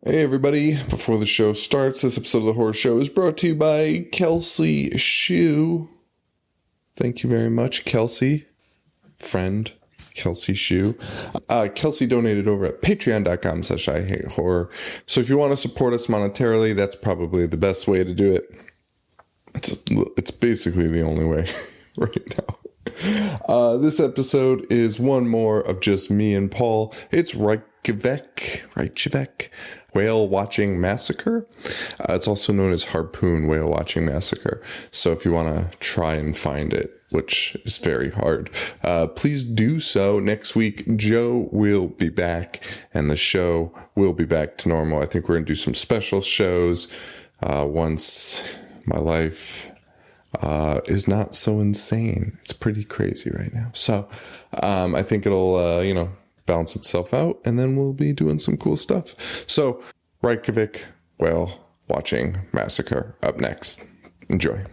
Hey everybody, before the show starts, this episode of The Horror Show is brought to you by Kelsey Shoe. Thank you very much, Kelsey. Friend, Kelsey Shoe. Kelsey donated over at patreon.com/IHateHorror. So if you want to support us monetarily, that's probably the best way to do it. It's basically the only way right now. This episode is one more of just me and Paul. It's Reykjavik Whale Watching Massacre. It's also known as Harpoon Whale Watching Massacre. So if you want to try and find it, which is very hard, please do so. Next week, Joe will be back and the show will be back to normal. I think we're going to do some special shows once my life is not so insane. It's pretty crazy right now. So I think it'll, balance itself out, and then we'll be doing some cool stuff. So Reykjavik Whale Watching Massacre up next. Enjoy.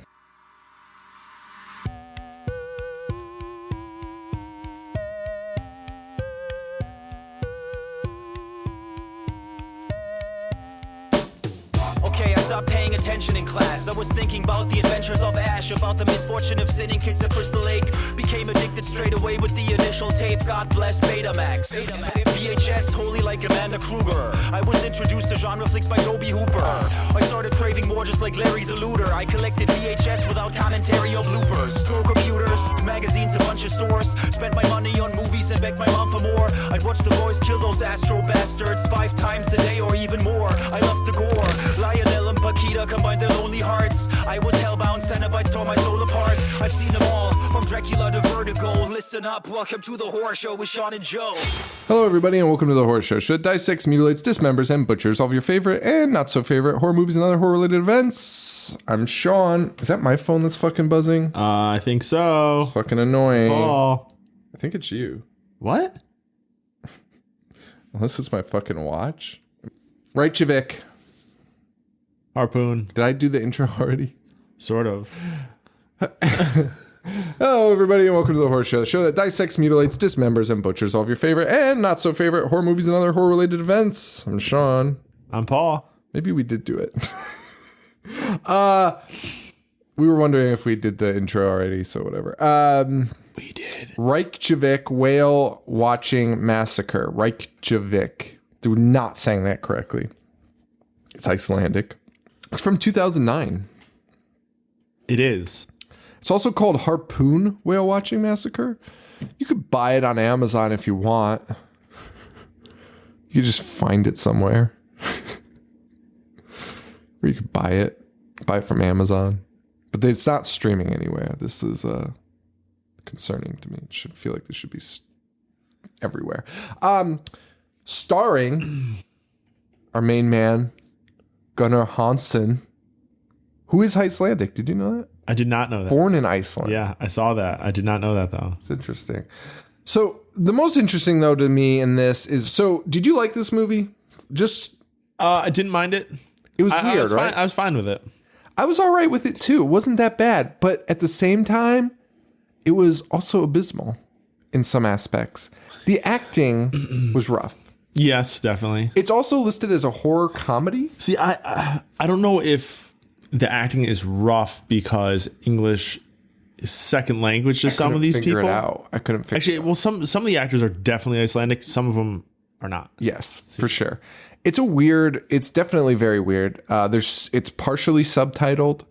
Stopped paying attention in class. I was thinking about the adventures of Ash, about the misfortune of sitting kids at Crystal Lake. Became addicted straight away with the initial tape. God bless Betamax. VHS, holy like Amanda Kruger. I was introduced to genre flicks by Toby Hooper. I started craving more just like Larry the Looter. I collected VHS without commentary or bloopers. Store computers, magazines, a bunch of stores. Spent my money on movies and begged my mom for more. I'd watch the boys kill those astro bastards 5 times a day or even more. I loved the gore. Lionel and Paquita combined their lonely hearts. I was hellbound, Cenobites tore my soul apart. I've seen them all, from Dracula to Vertigo. Listen up, welcome to The Horror Show with Sean and Joe. Hello everybody and welcome to The Horror Show that dissects, mutilates, dismembers, and butchers all of your favorite and not so favorite horror movies and other horror related events. I'm Sean. Is that my phone that's fucking buzzing? I think so. It's fucking annoying. Oh. I think it's you. What? Unless it's my fucking watch. Reykjavik. Harpoon. Did I do the intro already? Sort of. Hello, everybody, and welcome to The Horror Show, the show that dissects, mutilates, dismembers, and butchers all of your favorite and not so favorite horror movies and other horror-related events. I'm Sean. I'm Paul. Maybe we did do it. We were wondering if we did the intro already, so whatever. We did. Reykjavik Whale Watching Massacre. Reykjavik. Do not saying that correctly. It's Icelandic. It's from 2009. It is. It's also called Harpoon Whale Watching Massacre. You could buy it on Amazon if you want. You could just find it somewhere. Or you could buy it from Amazon. But it's not streaming anywhere. This is concerning to me. It should feel like this should be everywhere. Starring our main man, Gunnar Hansson, who is Icelandic. Did you know that? I did not know that. Born in Iceland. Yeah, I saw that. I did not know that, though. It's interesting. So the most interesting, though, to me in this is, so did you like this movie? I didn't mind it. It was weird, right? I was fine with it. I was all right with it, too. It wasn't that bad. But at the same time, it was also abysmal in some aspects. The acting was rough. Yes, definitely. It's also listed as a horror comedy. See, I don't know if the acting is rough because English is second language to some of these people. I couldn't figure it out. Well, some of the actors are definitely Icelandic. Some of them are not. Yes, for sure. It's definitely very weird. It's partially subtitled,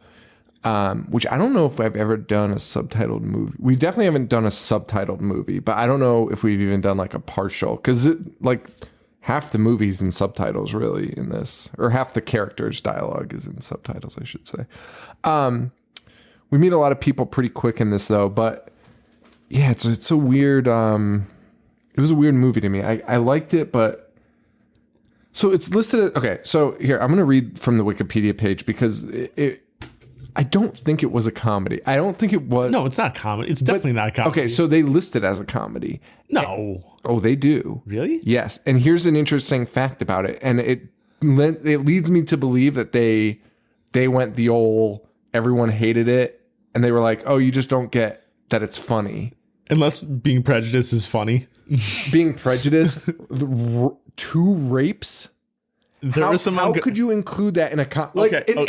which I don't know if I've ever done a subtitled movie. We definitely haven't done a subtitled movie, but I don't know if we've even done like a partial, because half the movie's in subtitles really in this, or half the characters' dialogue is in subtitles, I should say. We meet a lot of people pretty quick in this though, but yeah, it's a weird, it was a weird movie to me. I liked it, but so it's listed. Okay. So here, I'm going to read from the Wikipedia page because I don't think it was a comedy. I don't think it was. No, it's not comedy. It's definitely not a comedy. Okay, so they list it as a comedy. No. Oh, they do. Really? Yes. And here's an interesting fact about it. And it leads me to believe that they went the old, everyone hated it. And they were like, oh, you just don't get that it's funny. Unless being prejudiced is funny. Being prejudiced, 2 rapes There is some how could you include that in a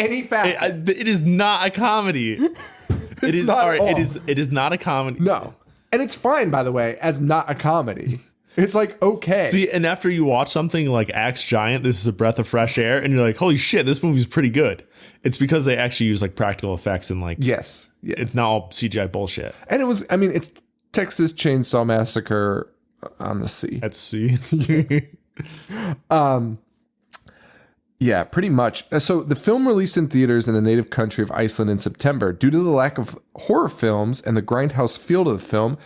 any facet? It is not a comedy. It is not all right. at all. It is not a comedy. No, and it's fine, by the way, as not a comedy. It's like, okay. See, and after you watch something like Axe Giant, this is a breath of fresh air, and you're like, holy shit, this movie's pretty good. It's because they actually use like practical effects and like, yes, yeah. It's not all CGI bullshit. And it was, I mean, it's Texas Chainsaw Massacre on the sea. At sea. Yeah, pretty much. So the film released in theaters in the native country of Iceland in September. Due to the lack of horror films and the grindhouse feel of the film,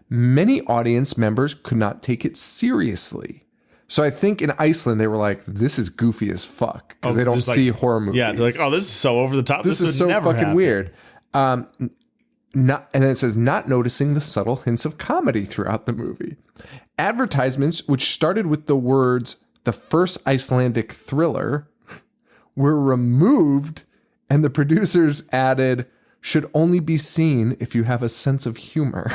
many audience members could not take it seriously. So I think in Iceland, they were like, this is goofy as fuck because they don't see horror movies. Yeah, they're like, oh, this is so over the top. This is so fucking happen. weird. And then it says, not noticing the subtle hints of comedy throughout the movie. Advertisements, which started with the words, the first Icelandic thriller, were removed, and the producers added, should only be seen if you have a sense of humor.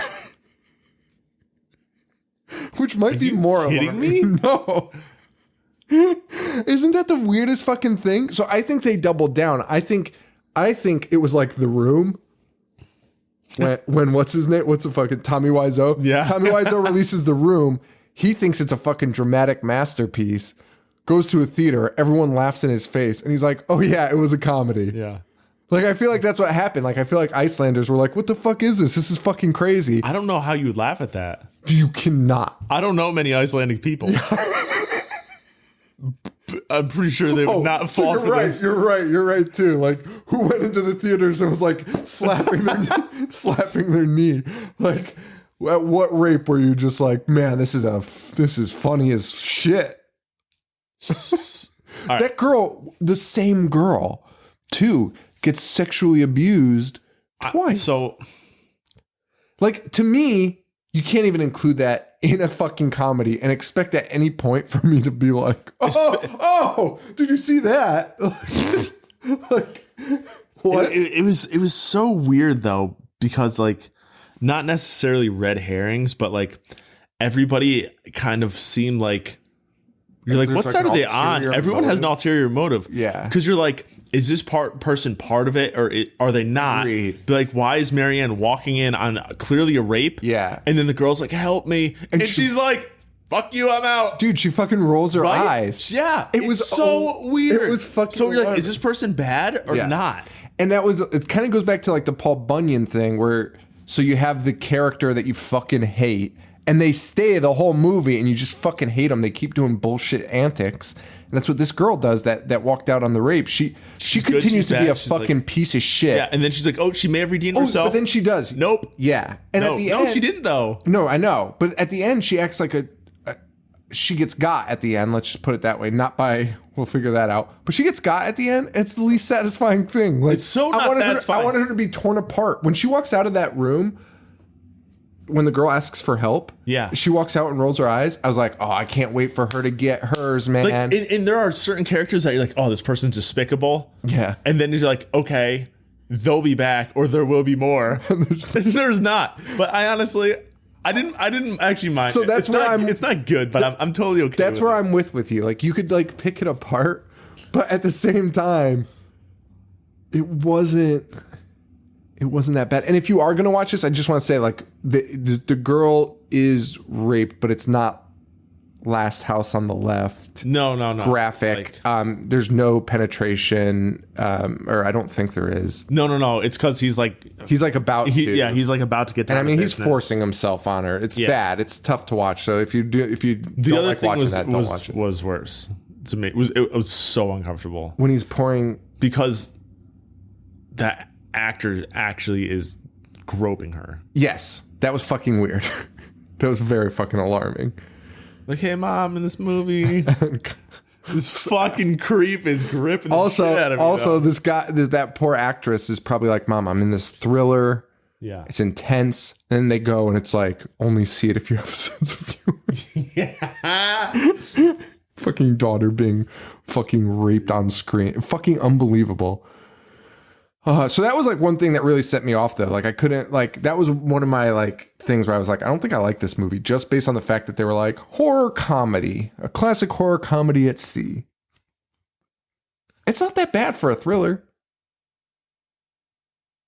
Which might be more kidding me? No. Isn't that the weirdest fucking thing? So I think they doubled down. I think it was like The Room. When what's his name? What's the fucking Tommy Wiseau? Yeah. Tommy Wiseau releases The Room. He thinks it's a fucking dramatic masterpiece. Goes to a theater. Everyone laughs in his face. And he's like, oh yeah, it was a comedy. Yeah. Like, I feel like that's what happened. Like, I feel like Icelanders were like, what the fuck is this? This is fucking crazy. I don't know how you would laugh at that. You cannot. I don't know many Icelandic people. I'm pretty sure they would not fall you're for right, this. You're right too. Like, who went into the theaters and was like slapping their knee? Like, at what rape were you just like, man, this is funny as shit. Right. That girl, the same girl, too, gets sexually abused twice. So, like, to me, you can't even include that in a fucking comedy and expect at any point for me to be like, oh, did you see that? Like, what? It was so weird though, because like, not necessarily red herrings, but like everybody kind of seemed like, you're like, what like side an are they on? ulterior Everyone has an ulterior motive. Yeah. Because you're like, is this person part of it, or are they not? Agreed. Be like, why is Marianne walking in on clearly a rape? Yeah. And then the girl's like, help me. And she's like, fuck you, I'm out. Dude, she fucking rolls her Right? eyes. Yeah. It was so weird. It was fucking So you're like, wild. is this person bad or Yeah. not? And it kind of goes back to like the Paul Bunyan thing where, so you have the character that you fucking hate and they stay the whole movie and you just fucking hate them. They keep doing bullshit antics. And that's what this girl does that walked out on the rape. She good, continues she's to be bad. a She's fucking piece of shit. Yeah. And then she's like, oh, she may have redeemed herself. But then she does. Nope. Yeah. And No, at the no, end, she didn't though. No, I know. But at the end, she acts like she gets got at the end. Let's just put it that way. We'll figure that out. But she gets got at the end. And it's the least satisfying thing. Like, It's so not satisfying. I wanted her to be torn apart. When she walks out of that room, when the girl asks for help, Yeah. she walks out and rolls her eyes. I was like, oh, I can't wait for her to get hers, man. Like, and there are certain characters that you're like, oh, this person's despicable. Yeah. And then you're like, okay, they'll be back or there will be more. And there's not. But I honestly, I didn't actually mind. So that's where it's not good, but I'm totally okay. That's where I'm with you. Like, you could like pick it apart, but at the same time, it wasn't that bad. And if you are going to watch this, I just want to say, like, the girl is raped, but it's not Last House on the Left. No. Graphic. Like, there's no penetration, or I don't think there is. no. It's because he's like about to. he's like about to get down. And I mean, to he's business. forcing himself on her. It's bad. It's tough to watch. So if you don't other like thing watching that, don't watch it. was worse to me. It was so uncomfortable When he's pouring. because that actor actually is groping her. Yes, that was fucking weird. That was very fucking alarming. Like, hey, mom, in this movie, this fucking creep is gripping the shit out of me. Also, that poor actress is probably like, Mom, I'm in this thriller. Yeah. It's intense. And then they go and it's like, only see it if you have a sense of humor. Yeah. Fucking daughter being fucking raped on screen. Fucking unbelievable. So that was like one thing that really set me off though. Like, I couldn't, like, that was one of my like things where I was like, I don't think I like this movie just based on the fact that they were like horror comedy, a classic horror comedy at sea. It's not that bad for a thriller.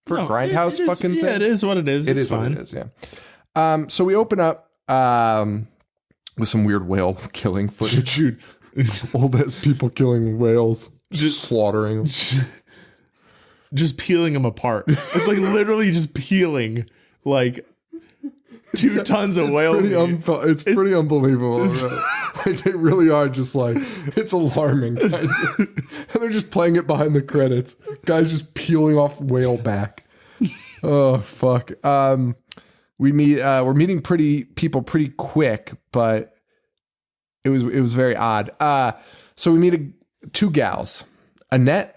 For a grindhouse it is, fucking thing. Yeah, it is what it is. It is fine. what it is, yeah. So we open up with some weird whale killing footage. Dude, Old ass people killing whales. Just slaughtering them. just peeling them apart. It's like literally just peeling like 2 tons of whale meat. It's pretty unbelievable. Right? Like they really are just like, it's alarming. Kind of. And they're just playing it behind the credits. Guys just peeling off whale back. Oh, fuck. We're meeting people pretty quick, but it was very odd. So we meet 2 gals, Annette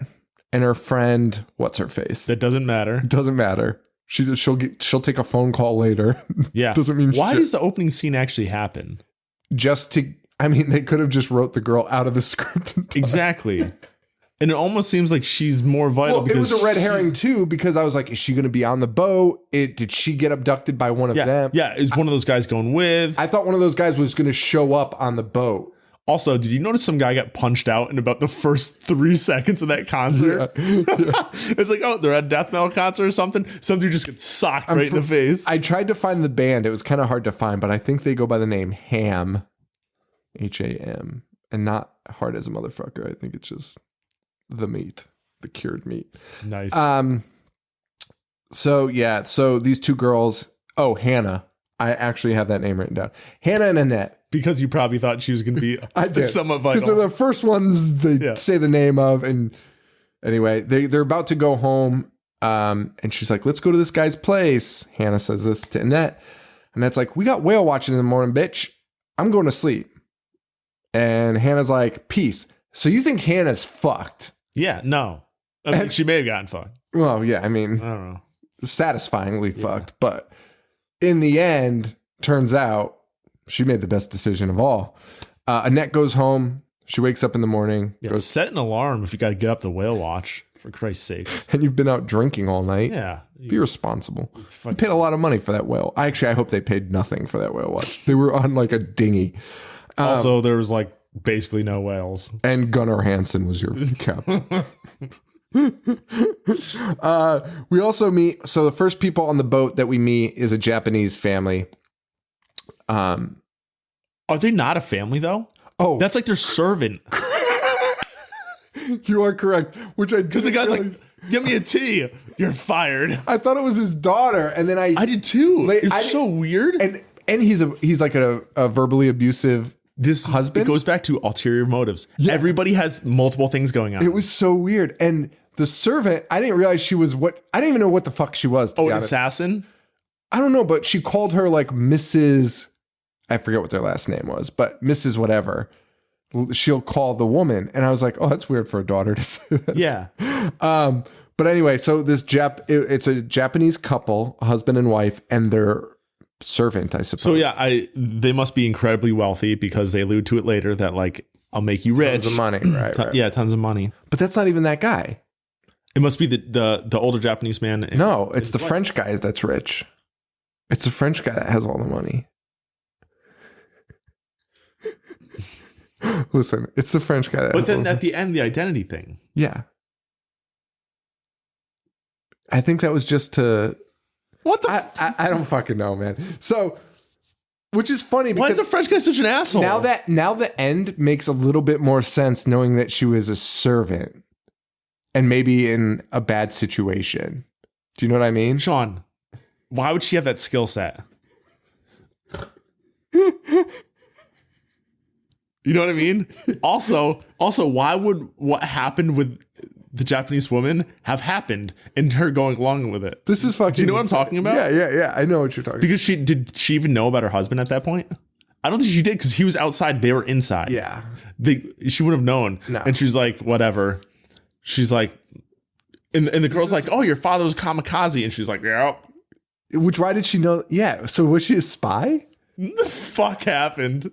and her friend, what's her face? That doesn't matter. Doesn't matter. She'll take a phone call later. Yeah. Doesn't mean why shit. does the opening scene actually happen? They could have just wrote the girl out of the script. Exactly. And it almost seems like she's more vital. Well, it was a red herring too, because I was like, is she going to be on the boat? Did she get abducted by one of them? Yeah, is one of those guys going with? I thought one of those guys was going to show up on the boat. Also, did you notice some guy got punched out in about the first 3 seconds of that concert? Yeah. It's like, oh, they're at a death metal concert or something. Some dude just gets socked right in the face. I tried to find the band. It was kind of hard to find, but I think they go by the name Ham, Ham, and not hard as a motherfucker. I think it's just the meat, the cured meat. Nice. So these 2 girls. Oh, Hannah. I actually have that name written down. Hannah and Annette. Because you probably thought she was going to be I did. somewhat vital. Because they're the first ones they say the name of. And anyway, they're about to go home. And she's like, let's go to this guy's place. Hannah says this to Annette. Annette's like, we got whale watching in the morning, bitch. I'm going to sleep. And Hannah's like, peace. So you think Hannah's fucked? Yeah, no. I mean, she may have gotten fucked. Well, yeah, I mean, I don't know. Satisfyingly fucked. But in the end, turns out she made the best decision of all. Annette goes home. She wakes up in the morning. Yeah, set an alarm if you got to get up to whale watch, for Christ's sake. And you've been out drinking all night. Yeah. Be responsible. You paid a lot of money for that whale. I hope they paid nothing for that whale watch. They were on like a dinghy. Also, there was like basically no whales. And Gunnar Hansen was your captain. We also meet, so the first people on the boat that we meet is a Japanese family. Are they not a family though? Oh, that's like their servant. You are correct. Because the guy's like, give me a tea. You're fired. I thought it was his daughter, and then I did too. It's so weird. And he's like a verbally abusive husband. It goes back to ulterior motives. Yeah. Everybody has multiple things going on. It was so weird. And the servant, I didn't realize she was I didn't even know what the fuck she was. An assassin? I don't know, but she called her like Mrs. I forget what their last name was, but Mrs. whatever. She'll call the woman. And I was like, oh, that's weird for a daughter to say that. Yeah. But anyway, so this it's a Japanese couple, a husband and wife, and their servant, I suppose. So yeah, they must be incredibly wealthy because they allude to it later that like, I'll make you rich. Tons of money, right. Yeah, tons of money. But that's not even that guy. It must be the older Japanese man. No, it's the French guy that's rich. It's the French guy that has all the money. Listen, it's the French guy. But then at the end, the identity thing. Yeah. I think that was just to... What the... I don't fucking know, man. So, which is funny because... Why is the French guy such an asshole? Now the end makes a little bit more sense knowing that she was a servant and maybe in a bad situation. Do you know what I mean? Sean, why would she have that skill set? You know what I mean? Also, why would what happened with the Japanese woman have happened and her going along with it? This is fucking... Do you know what I'm talking about? Yeah. I know what you're talking about. Because did she even know about her husband at that point? I don't think she did because he was outside. They were inside. Yeah. She would have known. No. And she's like, whatever. She's like, and the girl's like, oh, your father was a kamikaze. And she's like, yeah. Which, why did she know? Yeah. So was she a spy? What the fuck happened?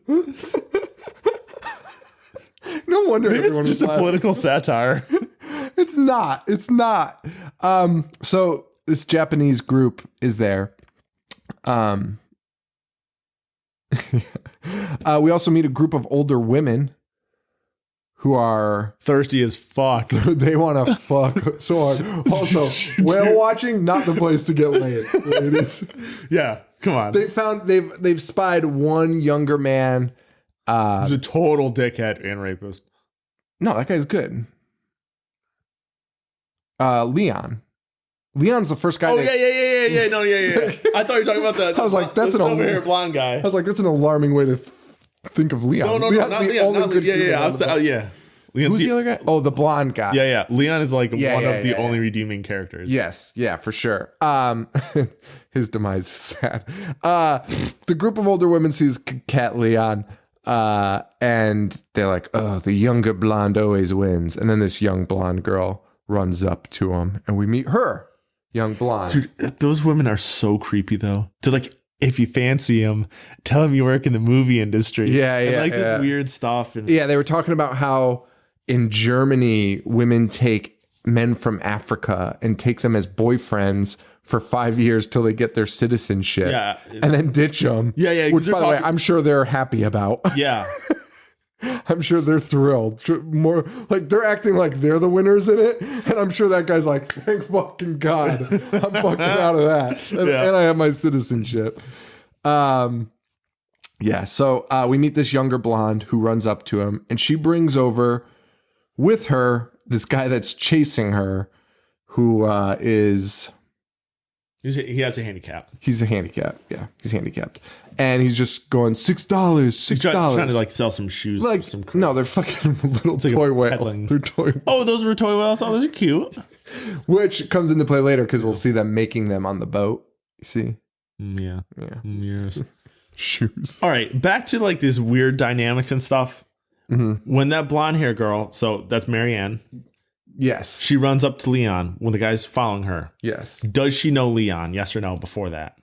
No wonder Maybe everyone it's just was a political satire. It's not. So this Japanese group is there. We also meet a group of older women who are thirsty as fuck. they want to fuck so hard. Also, whale watching, not the place to get laid, ladies. Yeah, come on. They've spied one younger man. He's a total dickhead and rapist. No, that guy's good. Leon. Leon's the first guy. Oh, yeah. No, yeah. I thought you were talking about the. I was like, that's an over here blonde guy. I was like, that's an alarming way to think of Leon. No, Leon's not the Leon. only good human on the boat. Yeah. Leon's Who's the other guy? Oh, the blonde guy. Yeah. Leon is like one of the only yeah. redeeming characters. Yes, yeah, for sure. His demise is sad. The group of older women sees Cat Leon, and they're like, "Oh, the younger blonde always wins." And then this young blonde girl runs up to him, and we meet her, young blonde. Dude, those women are so creepy, though. They're like, if you fancy him, tell him you work in the movie industry. And this weird stuff. And yeah, they were talking about how in Germany, women take men from Africa and take them as boyfriends for 5 years till they get their citizenship. Yeah. And then ditch them. Yeah. Which, by the way, I'm sure they're happy about. Yeah. I'm sure they're thrilled. More like they're acting like they're the winners in it. And I'm sure that guy's like, thank fucking God. I'm fucking out of that. And I have my citizenship. Yeah. So we meet this younger blonde who runs up to him, and she brings over with her this guy that's chasing her, who is... He has a handicap. He's a handicap. Yeah, he's handicapped. And he's just going, $6, $6. He's trying to like sell some shoes. Like, some no, they're fucking little toy whales. peddling. They're toy whales. Oh, those were toy whales? Oh, those are cute. Which comes into play later because we'll see them making them on the boat. You see? Yeah. Yes. Shoes. All right, back to like these weird dynamics and stuff. Mm-hmm. When that blonde hair girl, so that's Marianne, Yes. she runs up to Leon when the guy's following her. Yes. Does she know Leon? Yes or no before that?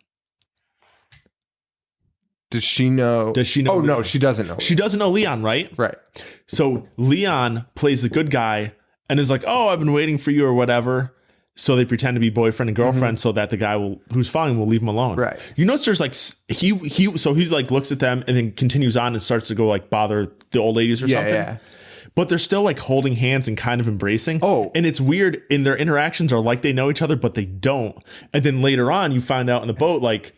Does she know? Oh, Leon? no, she doesn't know. She doesn't know Leon, right? Right. So Leon plays the good guy and is like, oh, I've been waiting for you or whatever. So they pretend to be boyfriend and girlfriend so that the guy who's following will leave him alone. Right. You notice there's like, he's like looks at them and then continues on and starts to go like bother the old ladies or something. Yeah. But they're still like holding hands and kind of embracing. Oh. And it's weird. In their interactions are like they know each other, but they don't. And then later on, you find out in the boat, like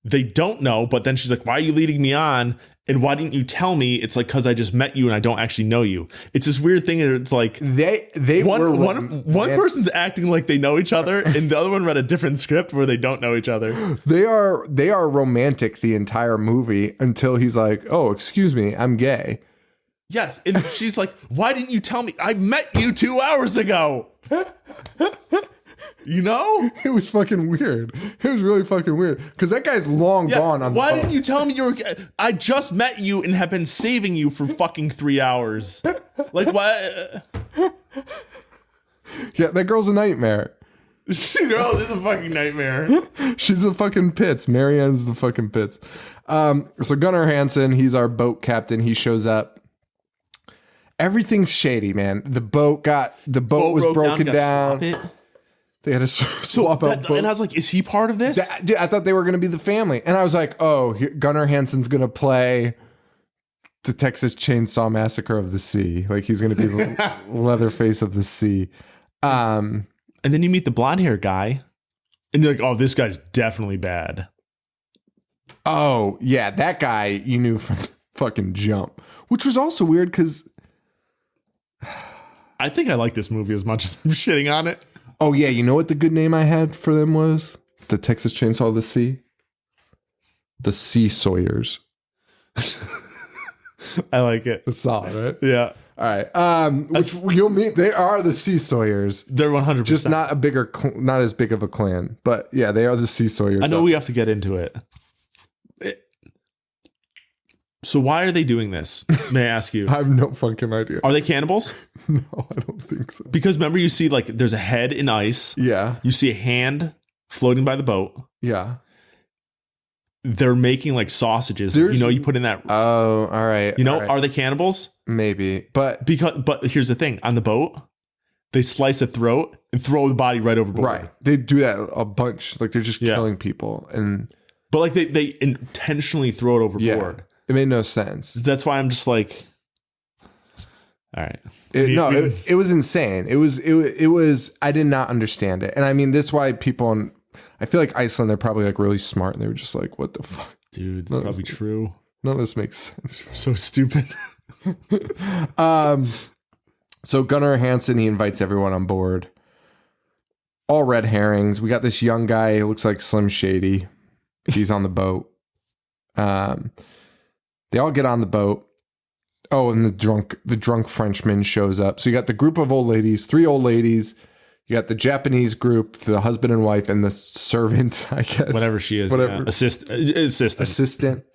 they don't know. But then she's like, why are you leading me on? And why didn't you tell me? It's like, because I just met you and I don't actually know you. It's this weird thing. And it's like one person's acting like they know each other and the other one read a different script where they don't know each other. They are romantic the entire movie until he's like, oh, excuse me, I'm gay. Yes. And she's like, why didn't you tell me? I met you 2 hours ago. You know? It was fucking weird. It was really fucking weird. Because that guy's long gone on the Why boat. didn't you tell me I just met you and have been saving you for fucking 3 hours. Like, what? Yeah, that girl's a nightmare. Girl, this is a fucking nightmare. She's a fucking pits. Marianne's the fucking pits. So Gunnar Hansen, he's our boat captain. He shows up. Everything's shady, man. The boat was broken down. They had to swap out boats. And I was like, is he part of this? Dude, I thought they were going to be the family. And I was like, oh, Gunnar Hansen's going to play the Texas Chainsaw Massacre of the Sea. Like he's going to be the Leatherface of the sea. And then you meet the blonde hair guy and you're like, oh, this guy's definitely bad. Oh, yeah. That guy you knew from the fucking jump, which was also weird because I think I like this movie as much as I'm shitting on it. Oh, yeah. You know what the good name I had for them was? The Texas Chainsaw of the Sea? The Sea Sawyers. I like it. It's solid, right? Yeah. All right. Which you'll meet. They are the Sea Sawyers. They're 100%. Just not not as big of a clan. But yeah, they are the Sea Sawyers. I know we have to get into it. So why are they doing this? May I ask you? I have no fucking idea. Are they cannibals? No, I don't think so. Because remember, you see like there's a head in ice. Yeah. You see a hand floating by the boat. Yeah. They're making like sausages. You put in that. Oh, all right. Are they cannibals? Maybe, but here's the thing: on the boat, they slice a throat and throw the body right overboard. Right. They do that a bunch. Like they're just killing people, but like they intentionally throw it overboard. Yeah. It made no sense. That's why I'm just like, All right. It was insane. It was, I did not understand it. And I mean, that's why people I feel like Iceland, they're probably like really smart and they were just like, what the fuck? Dude, it's probably true. None of this makes sense. So stupid. So Gunnar Hansen, he invites everyone on board. All red herrings. We got this young guy who looks like Slim Shady. He's on the boat. They all get on the boat. Oh, and the drunk Frenchman shows up. So you got the group of old ladies, 3 old ladies. You got the Japanese group, the husband and wife, and the servant, I guess. Whatever she is. Whatever. Yeah. Assistant.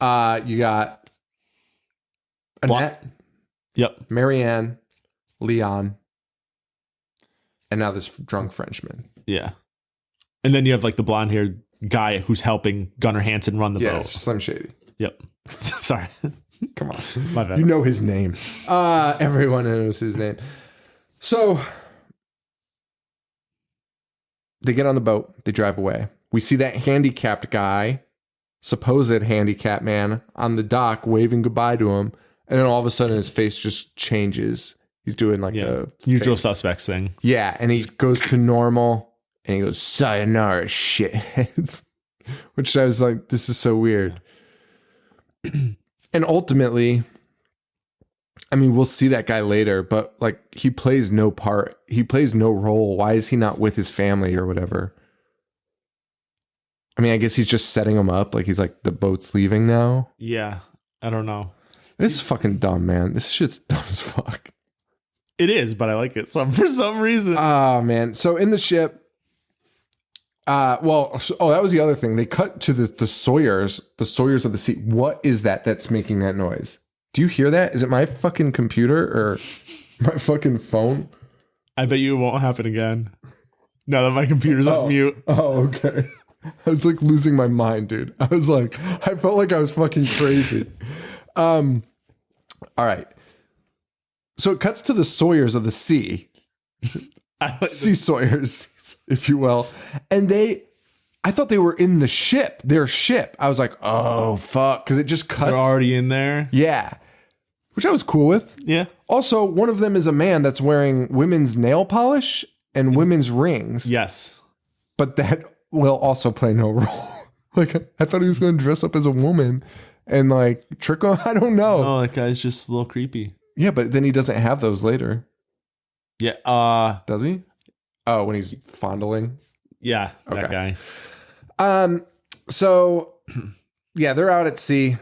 You got Annette. Yep. Marianne, Leon, and now this drunk Frenchman. Yeah. And then you have like the blonde haired guy who's helping Gunnar Hansen run the boat. Yeah, Slim Shady. Yep. Sorry. Come on. My bad. You know his name. Everyone knows his name. So they get on the boat. They drive away. We see that handicapped guy, supposed handicapped man, on the dock waving goodbye to him. And then all of a sudden his face just changes. He's doing like the usual face. suspects thing. Yeah. And he goes to normal and he goes, sayonara, shitheads. Which I was like, this is so weird. And ultimately, I mean, we'll see that guy later, but like he plays no part. He plays no role. Why is he not with his family or whatever? I mean, I guess he's just setting them up. Like he's like, the boat's leaving now. Yeah. I don't know. This is fucking dumb, man. This shit's dumb as fuck. It is, but I like it for some reason. Oh, man. So in the ship, that was the other thing. They cut to the Sawyers of the sea. What is that that's making that noise? Do you hear that? Is it my fucking computer or my fucking phone? I bet you it won't happen again. Now that my computer's on mute. Oh, okay. I was like losing my mind, dude. I felt like I was fucking crazy. All right. So it cuts to the Sawyers of the sea. Sea Sawyers, if you will. And I thought they were in their ship. I was like, oh, fuck. Because it just cuts. They're already in there? Yeah. Which I was cool with. Yeah. Also, one of them is a man that's wearing women's nail polish and women's rings. Yes. But that will also play no role. Like, I thought he was going to dress up as a woman and like trick on. I don't know. Oh, that guy's just a little creepy. Yeah, but then he doesn't have those later. Yeah. Does he? Oh, when he's fondling. Yeah, that okay. guy. So yeah, they're out at sea.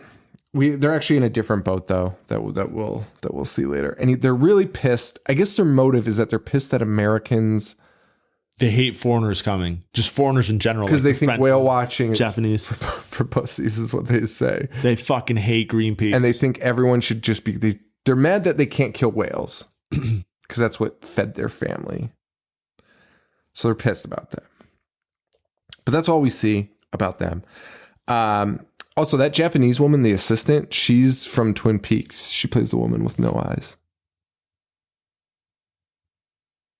They're actually in a different boat though that we'll see later. And they're really pissed. I guess their motive is that they're pissed that Americans. They hate foreigners coming, just foreigners in general, because they think whale watching Japanese for pussies is what they say. They fucking hate Greenpeace, and they think everyone should just be. They're mad that they can't kill whales because that's what fed their family. So they're pissed about that. But that's all we see about them. Also, that Japanese woman, the assistant, she's from Twin Peaks. She plays the woman with no eyes.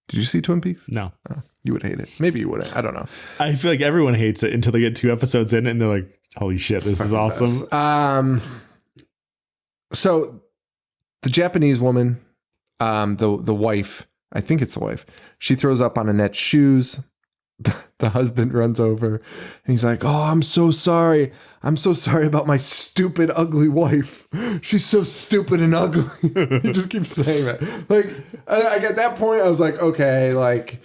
Did you see Twin Peaks? No. Oh, you would hate it. Maybe you wouldn't. I don't know. I feel like everyone hates it until they get 2 episodes in and they're like, holy shit, this is awesome. So the Japanese woman, the wife, I think it's the wife, she throws up on Annette's shoes. The husband runs over and he's like, oh, I'm so sorry. I'm so sorry about my stupid, ugly wife. She's so stupid and ugly. He just keeps saying that. Like, at that point, I was like, okay, like,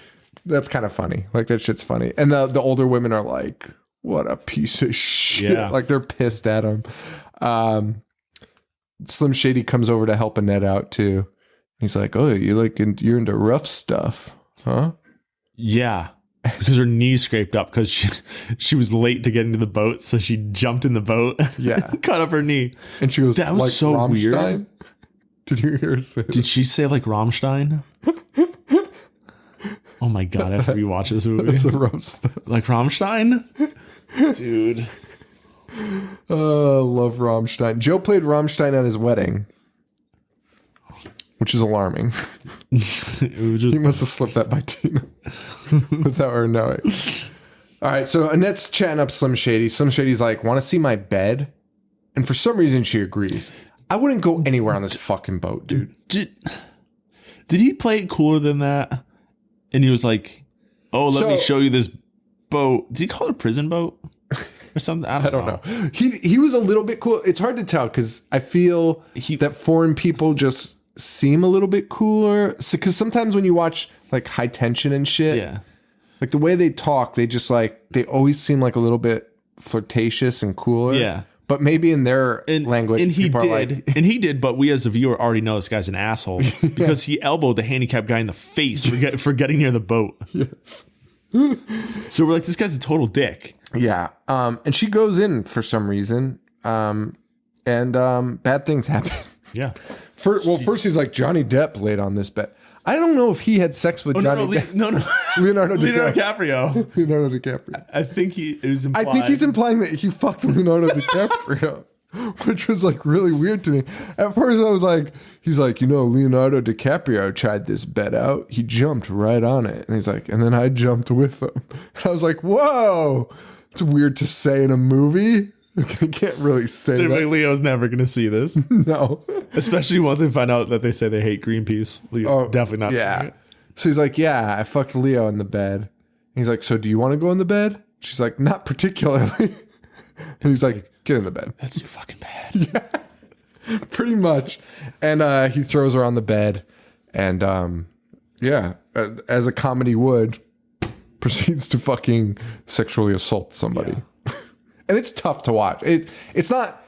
that's kind of funny. Like, that shit's funny. And the older women are like, what a piece of shit. Yeah. Like, they're pissed at him. Slim Shady comes over to help Annette out, too. He's like, oh, you're into rough stuff, huh? Yeah. Because her knee scraped up because she was late to get into the boat, so she jumped in the boat. Yeah, cut up her knee, and she goes, "That was like so Rammstein? Weird." Did you hear her say that? Did she say like Rammstein? Oh my god! I have to rewatch this movie. That's a rough stuff. Like Rammstein, dude. Love Rammstein. Joe played Rammstein at his wedding, which is alarming. He must have slipped that by Tina without her knowing. All right, so Annette's chatting up Slim Shady. Slim Shady's like, want to see my bed? And for some reason, she agrees. I wouldn't go anywhere on this fucking boat, dude. Did he play it cooler than that? And he was like, "Oh, let me show you this boat." Did he call it a prison boat or something? I don't know. He was a little bit cool. It's hard to tell because I feel that foreign people just seem a little bit cooler. Because sometimes when you watch like High Tension and shit, Yeah. like the way they talk, they just like they always seem like a little bit flirtatious and cooler. Yeah. But maybe in their language, and he people did, are like, and he did. But we, as a viewer, already know this guy's an asshole because he elbowed the handicapped guy in the face for getting near the boat. Yes. So we're like, this guy's a total dick. Yeah. And she goes in for some reason, and bad things happen. Yeah. First he's like, Johnny Depp laid on this bed. I don't know if he had sex with Johnny Depp. No. Leonardo DiCaprio. Leonardo DiCaprio. I think it was implied. I think he's implying that he fucked Leonardo DiCaprio, which was like really weird to me. At first I was like, he's like, Leonardo DiCaprio tried this bed out. He jumped right on it. And he's like, and then I jumped with him. And I was like, whoa, it's weird to say in a movie. I can't really say that. Leo's never going to see this. No. Especially once they find out that they say they hate Greenpeace. Leo's definitely not seeing it. So he's like, yeah, I fucked Leo in the bed. And he's like, so do you want to go in the bed? She's like, not particularly. And he's like, get in the bed. That's your fucking bed. Yeah, pretty much. And he throws her on the bed. And as a comedy would, proceeds to fucking sexually assault somebody. Yeah. And it's tough to watch. It's not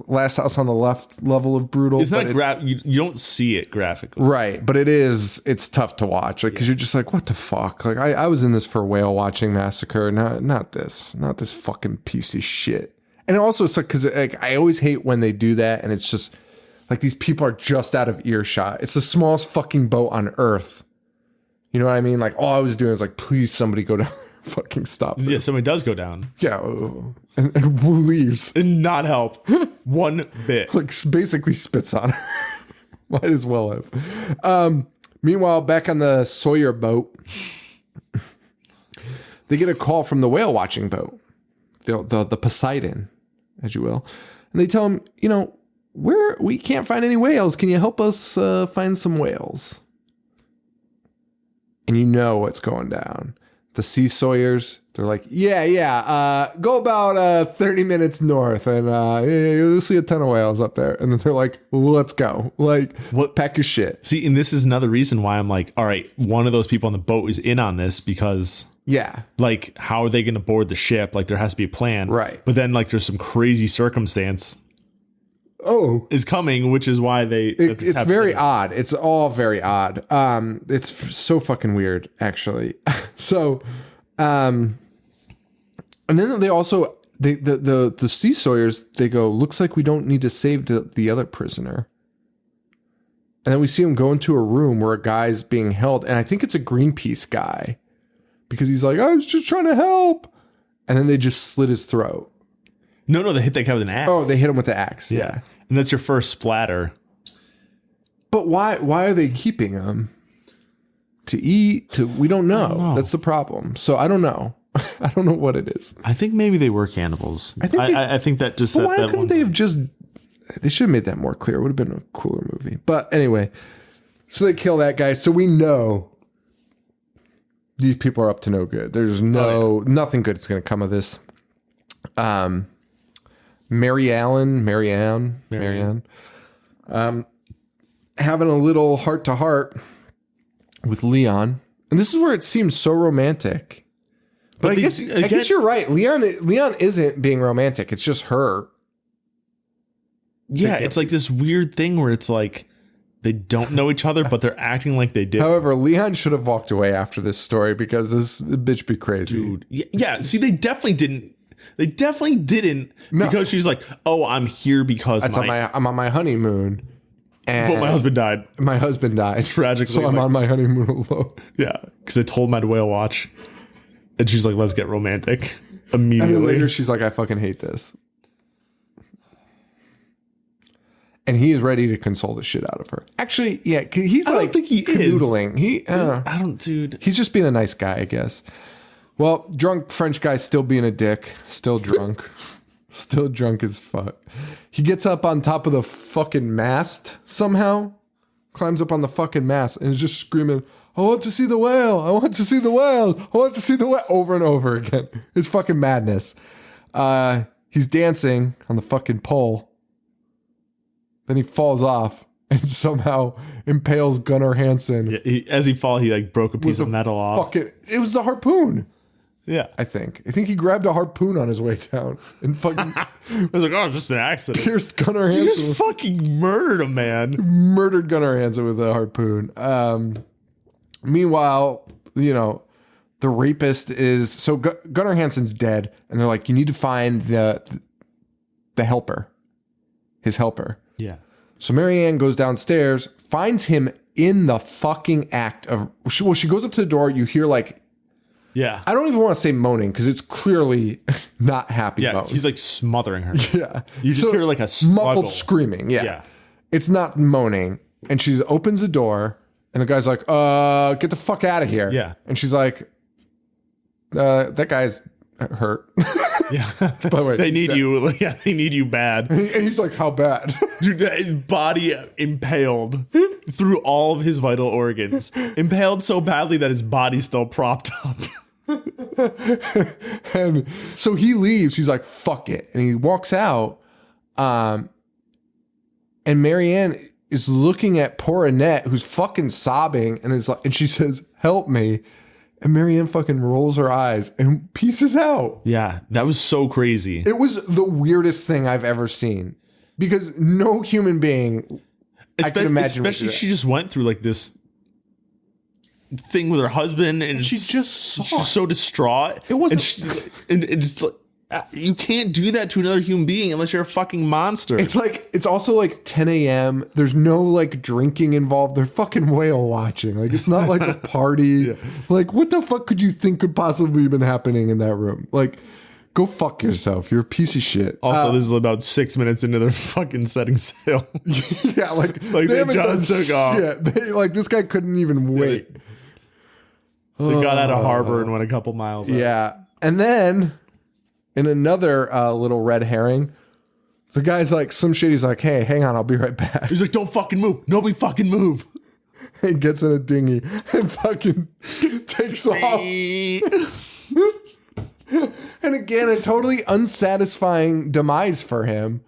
Last House on the Left level of brutal. It's not you don't see it graphically. Right. But it's tough to watch. Like, cause you're just like, what the fuck? Like I was in this for Whale Watching Massacre. Not this fucking piece of shit. And also it's like, cause like, I always hate when they do that. And it's just like, these people are just out of earshot. It's the smallest fucking boat on earth. You know what I mean? Like all I was doing is like, please somebody go down. Fucking stop this. Yeah, somebody does go down. Yeah, and Wu leaves. And not help one bit. Like basically spits on her. Might as well have. Meanwhile, back on the Sawyer boat, they get a call from the whale watching boat, the Poseidon, as you will, and they tell him, we can't find any whales. Can you help us find some whales? And you know what's going down. The Sea Sawyers, they're like, go about 30 minutes north and you'll see a ton of whales up there. And then they're like, let's go. Like, pack your shit. See, and this is another reason why I'm like, all right, one of those people on the boat is in on this because, like, how are they going to board the ship? Like, there has to be a plan. Right. But then, like, there's some crazy circumstance is coming, which is why it's very odd. It's all very odd. It's so fucking weird, actually. So, and then they also the Sea Sawyers, they go, looks like we don't need to save the other prisoner. And then we see him go into a room where a guy's being held, and I think it's a Greenpeace guy because he's like, I was just trying to help, and then they just slit his throat. No, they hit that guy with an axe. Oh, they hit him with the axe. Yeah. And that's your first splatter. But why are they keeping him? To eat? We don't know. That's the problem. So I don't know. I don't know what it is. I think maybe they were cannibals. I think that just... But why couldn't they have just... They should have made that more clear. It would have been a cooler movie. But anyway, so they kill that guy. So we know these people are up to no good. There's nothing good is going to come of this. Marianne, having a little heart-to-heart with Leon. And this is where it seems so romantic. But I guess you're right. Leon isn't being romantic. It's just her. Yeah, it's like this weird thing where it's like they don't know each other, but they're acting like they do. However, Leon should have walked away after this story because this bitch be crazy. Dude. Yeah, see, they definitely didn't. Because she's like, oh, I'm here because I'm on my honeymoon. But my husband died. My husband died. Tragically. So I'm on my honeymoon alone. Yeah. Because I told him I'd whale watch. And she's like, let's get romantic. Immediately. And then later she's like, I fucking hate this. And he is ready to console the shit out of her. Actually, yeah, he's I don't think he canoodling. Dude. He's just being a nice guy, I guess. Well, drunk French guy still being a dick, still drunk. Still drunk as fuck. He gets up on top of the fucking mast somehow. Climbs up on the fucking mast and is just screaming, I want to see the whale. I want to see the whale. I want to see the whale. Over and over again. It's fucking madness. He's dancing on the fucking pole. Then he falls off and somehow impales Gunnar Hansen. Yeah, as he fall, he like broke a piece of metal off. It was the harpoon. Yeah. I think he grabbed a harpoon on his way down and fucking I was like, oh, it's just an accident. pierced Gunnar You Hansen. just fucking murdered a man. Murdered Gunnar Hansen with a harpoon. Meanwhile, the rapist is so Gunnar Hansen's dead, and they're like, you need to find the helper, his helper. Yeah. So Marianne goes downstairs, finds him in the fucking act of. She goes up to the door. You hear like. Yeah. I don't even want to say moaning because it's clearly not happy. Yeah. moans. He's like smothering her. Yeah. You just hear like a struggle. Muffled screaming. Yeah. It's not moaning. And she opens the door and the guy's like, get the fuck out of here. Yeah. And she's like, that guy's hurt. Yeah. By the way, they need you. Yeah. They need you bad. And he's like, how bad? Dude, his body impaled through all of his vital organs. Impaled so badly that his body's still propped up. And so he leaves. He's like, fuck it. And he walks out. And Marianne is looking at poor Annette, who's fucking sobbing, and she says, help me. And Marianne fucking rolls her eyes and pieces out. Yeah, that was so crazy. It was the weirdest thing I've ever seen. Because no human being, I can imagine. Especially she just went through like this thing with her husband, and she's just so distraught. It wasn't. And just like, you can't do that to another human being unless you're a fucking monster. It's also like 10 a.m. There's no like drinking involved. They're fucking whale watching. Like it's not like a party. Yeah. Like what the fuck could you think could possibly have been happening in that room? Like go fuck yourself. You're a piece of shit. Also, this is about 6 minutes into their fucking setting sail. Yeah, like they just took off. Yeah, this guy couldn't even wait. They got out of harbor and went a couple miles out. Yeah. And then in another little red herring, the guy's like, some shit, he's like, hey, hang on, I'll be right back. He's like, don't fucking move. Nobody fucking move. He gets in a dinghy and fucking takes off. And again, a totally unsatisfying demise for him.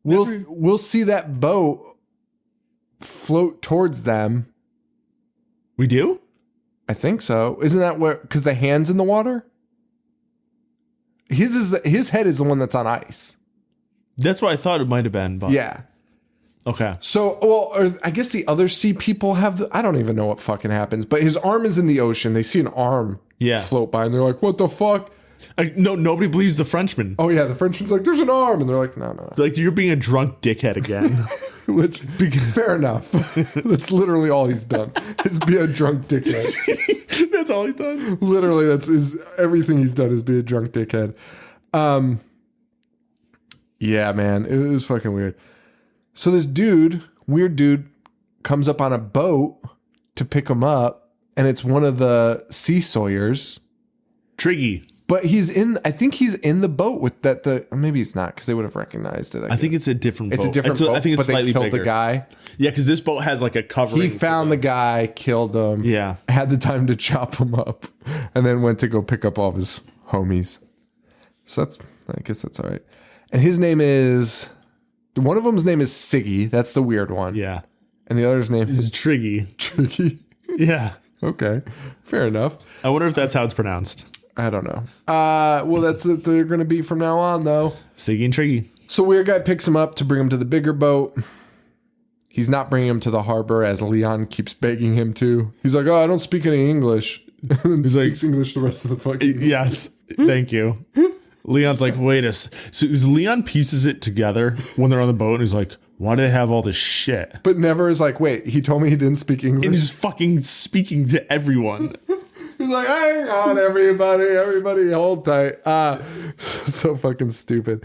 We'll see that boat float towards them. We do? I think so. Isn't that where? Because the hand's in the water. His head is the one that's on ice. That's what I thought it might have been. But Yeah. Okay. So, or I guess the other sea people have I don't even know what fucking happens, but his arm is in the ocean. They see an arm float by and they're like, what the fuck? No, nobody believes the Frenchman. Oh yeah, the Frenchman's like, there's an arm. And they're like, no. Like, you're being a drunk dickhead again. Which, fair enough. That's literally all he's done, is be a drunk dickhead. That's all he's done? Literally, everything he's done is be a drunk dickhead. Yeah, man, it was fucking weird. So this weird dude, comes up on a boat to pick him up, and it's one of the sea Sawyers. Triggy. But I think he's in the boat with maybe he's not, because they would have recognized it. I think it's a different boat. It's a different boat, I think it's but slightly they killed bigger. the guy. Yeah, because this boat has like a covering. He found the guy, killed him. Yeah. Had the time to chop him up, and then went to go pick up all of his homies. So I guess that's all right. And one of them's name is Siggy. That's the weird one. Yeah. And the other's name is Triggy. Triggy. Yeah. Okay. Fair enough. I wonder if that's how it's pronounced. I don't know. Well, that's what they're going to be from now on, though. Siggy and Triggy. So weird guy picks him up to bring him to the bigger boat. He's not bringing him to the harbor, as Leon keeps begging him to. He's like, I don't speak any English. He's like, English the rest of the fucking. Yes. Thank you. Leon's like, so Leon pieces it together when they're on the boat, and he's like, why do they have all this shit? But never is like, wait, he told me he didn't speak English. And he's fucking speaking to everyone. He's like, hang on, everybody, hold tight. So fucking stupid.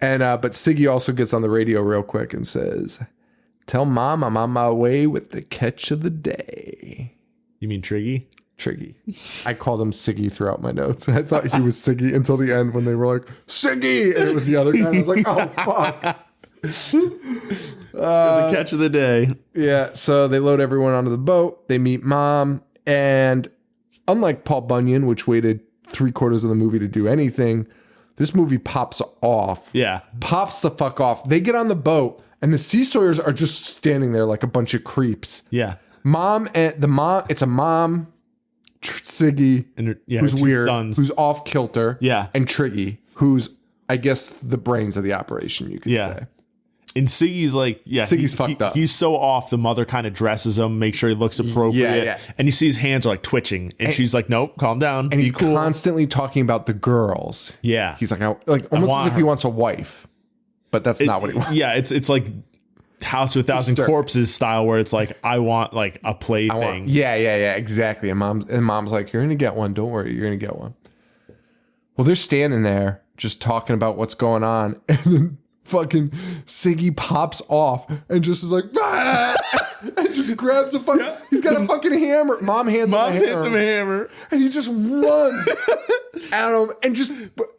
And but Siggy also gets on the radio real quick and says, tell Mom I'm on my way with the catch of the day. You mean Triggy? Triggy. I called him Siggy throughout my notes. I thought he was Siggy until the end when they were like, Siggy! And it was the other guy. And I was like, oh, fuck. The catch of the day. Yeah, so they load everyone onto the boat. They meet Mom. And unlike Paul Bunyan, which waited 3/4 of the movie to do anything, this movie pops off. Yeah. Pops the fuck off. They get on the boat, and the Sea Sawyers are just standing there like a bunch of creeps. Yeah. It's a mom, Siggy, And who's her two weird, sons. who's off kilter. Yeah. And Triggy, who's, I guess, the brains of the operation, you could say. And Siggy's like, Siggy's fucked up. He's so off. The mother kind of dresses him, make sure he looks appropriate. Yeah. And you see his hands are like twitching. And she's like, nope, calm down. And he's Be cool. constantly talking about the girls. Yeah. He's like almost as if he wants a wife, but that's not what he wants. Yeah, it's like House of a Thousand Corpses style, where it's like, I want like a plaything. Yeah, exactly. And mom's like, you're gonna get one. Don't worry, you're gonna get one. Well, they're standing there just talking about what's going on, and then fucking Siggy pops off and just is like, ah! And just grabs a fucking. He's got a fucking hammer. Mom hands him a hammer, and he just runs at him and just,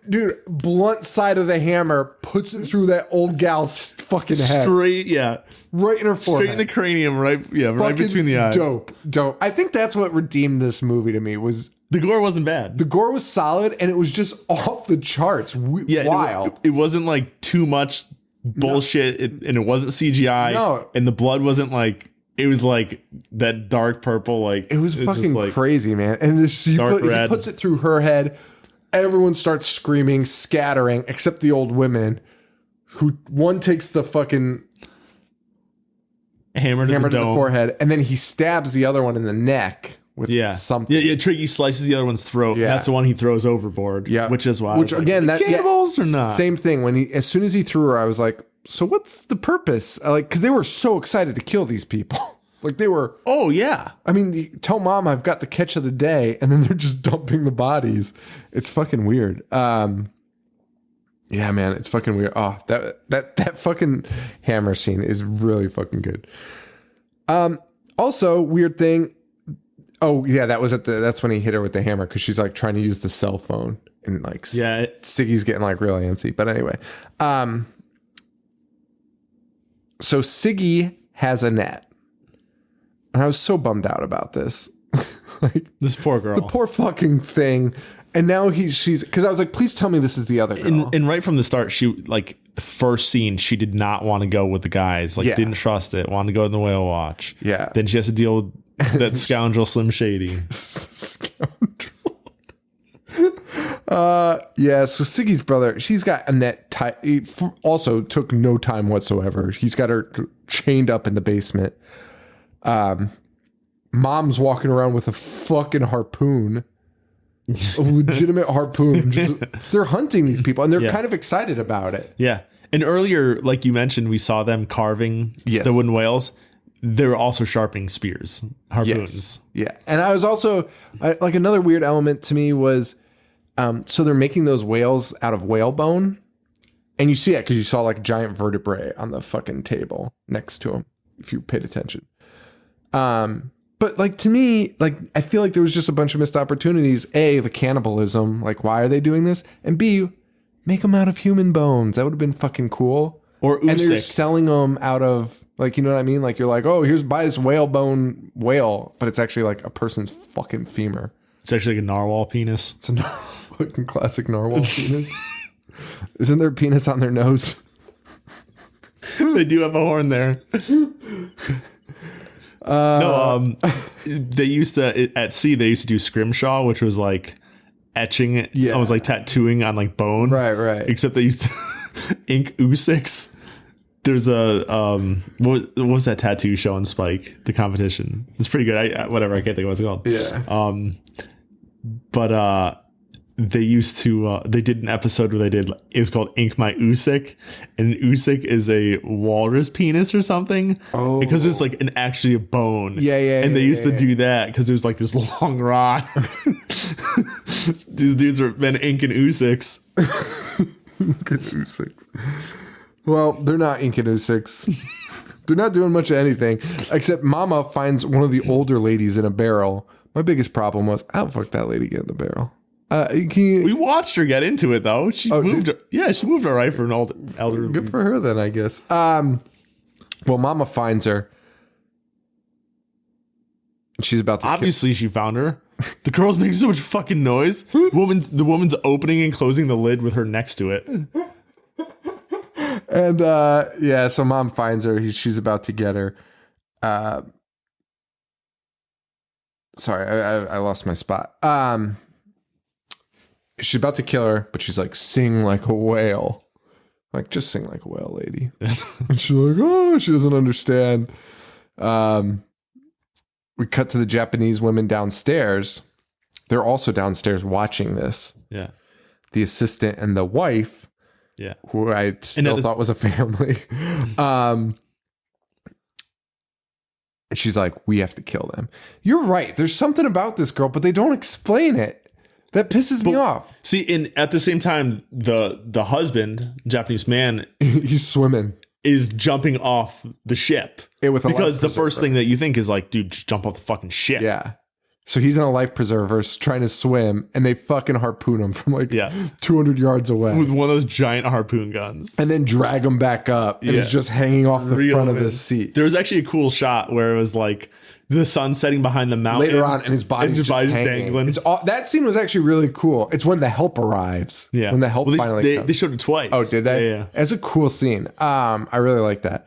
dude, blunt side of the hammer, puts it through that old gal's fucking head, Straight, yeah, right in her forehead, straight in the cranium, right fucking between the eyes. Dope. I think that's what redeemed this movie to me was. The gore wasn't bad. The gore was solid, and it was just off the charts. Wild. It wasn't like too much bullshit, and it wasn't CGI. No. And the blood wasn't like, it was like that dark purple. Like It was fucking like crazy, man. And he puts it through her head. Everyone starts screaming, scattering, except the old women, who one takes the fucking hammer to the forehead, and then he stabs the other one in the neck. With something. Yeah, Triggy slices the other one's throat. Yeah. That's the one he throws overboard. Yeah. Which is why. Which again, that cannibals or not? Same thing. As soon as he threw her, I was like, so what's the purpose? Because they were so excited to kill these people. Like they were. Oh yeah. I mean, tell mom I've got the catch of the day, and then they're just dumping the bodies. It's fucking weird. Yeah, man, it's fucking weird. Oh, that fucking hammer scene is really fucking good. Also, weird thing. Oh yeah, that's when he hit her with the hammer, because she's like trying to use the cell phone, and like Siggy's getting like real antsy. But anyway, so Siggy has a net, and I was so bummed out about this. Like this poor girl, the poor fucking thing. And now she's because I was like, please tell me this is the other girl. And right from the start, she like the first scene, she did not want to go with the guys. Like didn't trust it. Wanted to go in the whale watch. Yeah. Then she has to deal with that scoundrel Slim Shady. Scoundrel. So Siggy's brother, she's got a net he also took no time whatsoever. He's got her chained up in the basement. Mom's walking around with a fucking harpoon. A legitimate harpoon. They're hunting these people, and they're kind of excited about it. Yeah. And earlier, like you mentioned, we saw them carving the wooden whales. They're also sharpening spears, harpoons. Yes. Yeah. And I was also, like, another weird element to me was, so they're making those whales out of whale bone. And you see it because you saw like giant vertebrae on the fucking table next to them, if you paid attention. But like, to me, like, I feel like there was just a bunch of missed opportunities. A, the cannibalism, like, why are they doing this? And B, make them out of human bones. That would have been fucking cool. Or Usyk. And they're selling them out of, like, you know what I mean? Like, you're like, oh, buy this whale bone whale, but it's actually like a person's fucking femur. It's actually like a narwhal penis. It's a fucking classic narwhal penis. Isn't there a penis on their nose? They do have a horn there. They used to at sea. They used to do scrimshaw, which was like etching it. Yeah, I was like tattooing on like bone. Right. Except they used to ink Usyks. There's a what was that tattoo show on Spike? The competition. It's pretty good. I can't think of what it's called. Yeah. But they used to they did an episode where it was called Ink My Usyk, and Usyk is a walrus penis or something. Oh, because it's like actually a bone. Yeah. And they used to do that because there's like this long rod. These dudes are been inking Usyks. Inking Usyks. Well, they're not inking Usyks. They're not doing much of anything except Mama finds one of the older ladies in a barrel. My biggest problem was, how the fuck that lady get in the barrel? We watched her get into it though. She moved. She moved all right for an elderly. Good for her then, I guess. Well, Mama finds her. She's about to Obviously, she found her. The girl's making so much fucking noise. The woman's opening and closing the lid with her next to it. And so Mom finds her. She's about to get her. Sorry, I lost my spot. She's about to kill her, but she's like, sing like a whale. Like, just sing like a whale, lady. And she's like, oh, she doesn't understand. We cut to the Japanese women downstairs. They're also downstairs watching this. Yeah. The assistant and the wife, who I still thought was a family. And she's like, we have to kill them. You're right. There's something about this girl, but they don't explain it. That pisses me off. See, at the same time, the husband, Japanese man, he's swimming, is jumping off the ship. Because the first thing that you think is like, dude, just jump off the fucking ship. Yeah. So he's in a life preserver trying to swim, and they fucking harpoon him from 200 yards away with one of those giant harpoon guns, and then drag him back up, and he's just hanging off the front of his seat. There was actually a cool shot where it was like the sun setting behind the mountain later on, and his body's just dangling. That scene was actually really cool. It's when the help arrives. Yeah, when the help finally comes. They showed it twice. Oh, did they? Yeah. It's a cool scene. I really like that.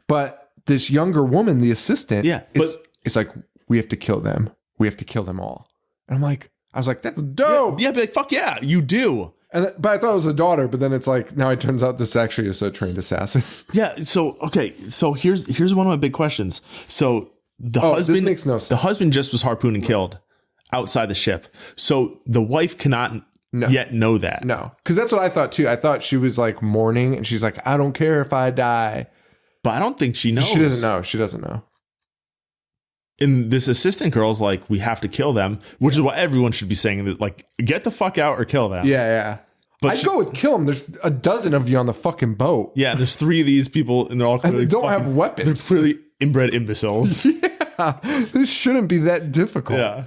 But this younger woman, the assistant, it's like, we have to kill them. We have to kill them all. And I was like, that's dope. Yeah, but like, fuck yeah, you do. But I thought it was a daughter, but then it's like, now it turns out this actually is a trained assassin. Yeah. So here's one of my big questions. So the husband this makes no sense. The husband just was harpooned and killed outside the ship. So the wife cannot yet know that. No, because that's what I thought too. I thought she was like mourning, and she's like, I don't care if I die. But I don't think she knows. She doesn't know. She doesn't know. And this assistant girl's like, we have to kill them, which is what everyone should be saying. That like, get the fuck out or kill them. Yeah. But I'd go with kill them. There's a dozen of you on the fucking boat. Yeah, there's 3 of these people, and they're all clearly and they don't have weapons. They're clearly inbred imbeciles. Yeah, this shouldn't be that difficult. Yeah.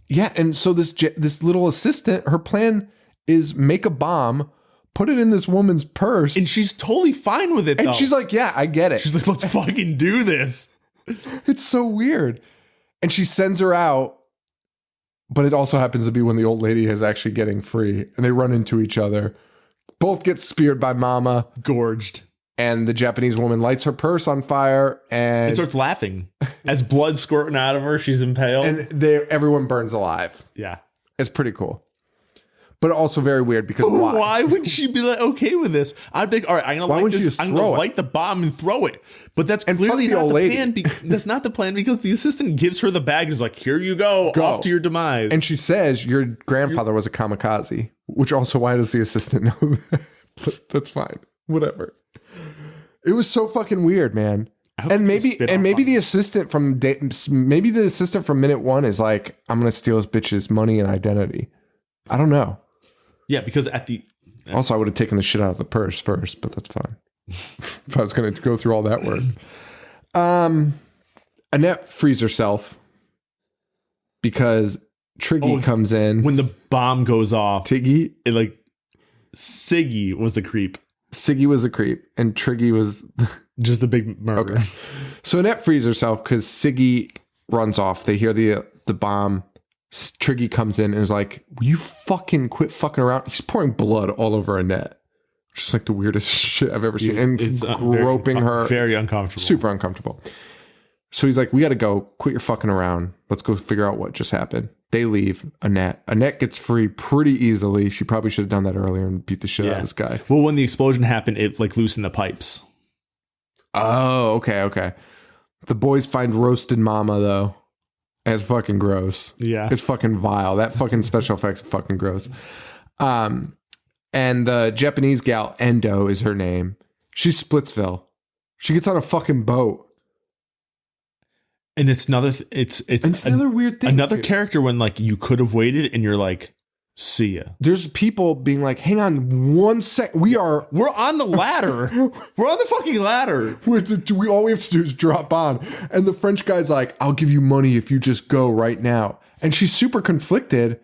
Yeah, and so this little assistant, her plan is make a bomb, put it in this woman's purse, and she's totally fine with it. And she's like, "Yeah, I get it." She's like, "Let's fucking do this." It's so weird, and she sends her out. But it also happens to be when the old lady is actually getting free, and they run into each other. Both get speared by Mama, gorged. And the Japanese woman lights her purse on fire and starts laughing as blood squirting out of her. She's impaled, and everyone burns alive. Yeah, it's pretty cool, but also very weird because why would she be like okay with this? I'd be like, all right, I'm gonna light the bomb and throw it. But that's clearly not the plan. That's not the plan because the assistant gives her the bag and is like, here you go, off to your demise. And she says your grandfather was a kamikaze, which also why does the assistant know that? But that's fine, whatever. It was so fucking weird, man. And maybe the assistant from minute 1 is like, I'm gonna steal this bitch's money and identity. I don't know. Yeah, because also I would have taken the shit out of the purse first, but that's fine. If I was gonna go through all that work. Annette frees herself because Triggy comes in when the bomb goes off. Tiggy, Siggy was the creep. Siggy was a creep, and Triggy was just the big murderer. Okay. So Annette frees herself because Siggy runs off. They hear the bomb. Triggy comes in and is like, "Will you fucking quit fucking around?" He's pouring blood all over Annette. Just like the weirdest shit I've ever seen. And it's groping her. Very uncomfortable. Super uncomfortable. So he's like, "We got to go. Quit your fucking around. Let's go figure out what just happened." They leave. Annette gets free pretty easily. She probably should have done that earlier and beat the shit out of this guy. Well, when the explosion happened, it loosened the pipes. Oh, okay. The boys find roasted Mama though. And it's fucking gross. Yeah. It's fucking vile. That fucking special effects is fucking gross. And the Japanese gal, Endo is her name. She's Splitsville. She gets on a fucking boat. And it's another it's another weird thing. Another character when you could have waited and you're like, See ya. There's people being like, hang on 1 sec. We're on the ladder. We're on the fucking ladder. All we have to do is drop on. And the French guy's like, I'll give you money if you just go right now. And she's super conflicted,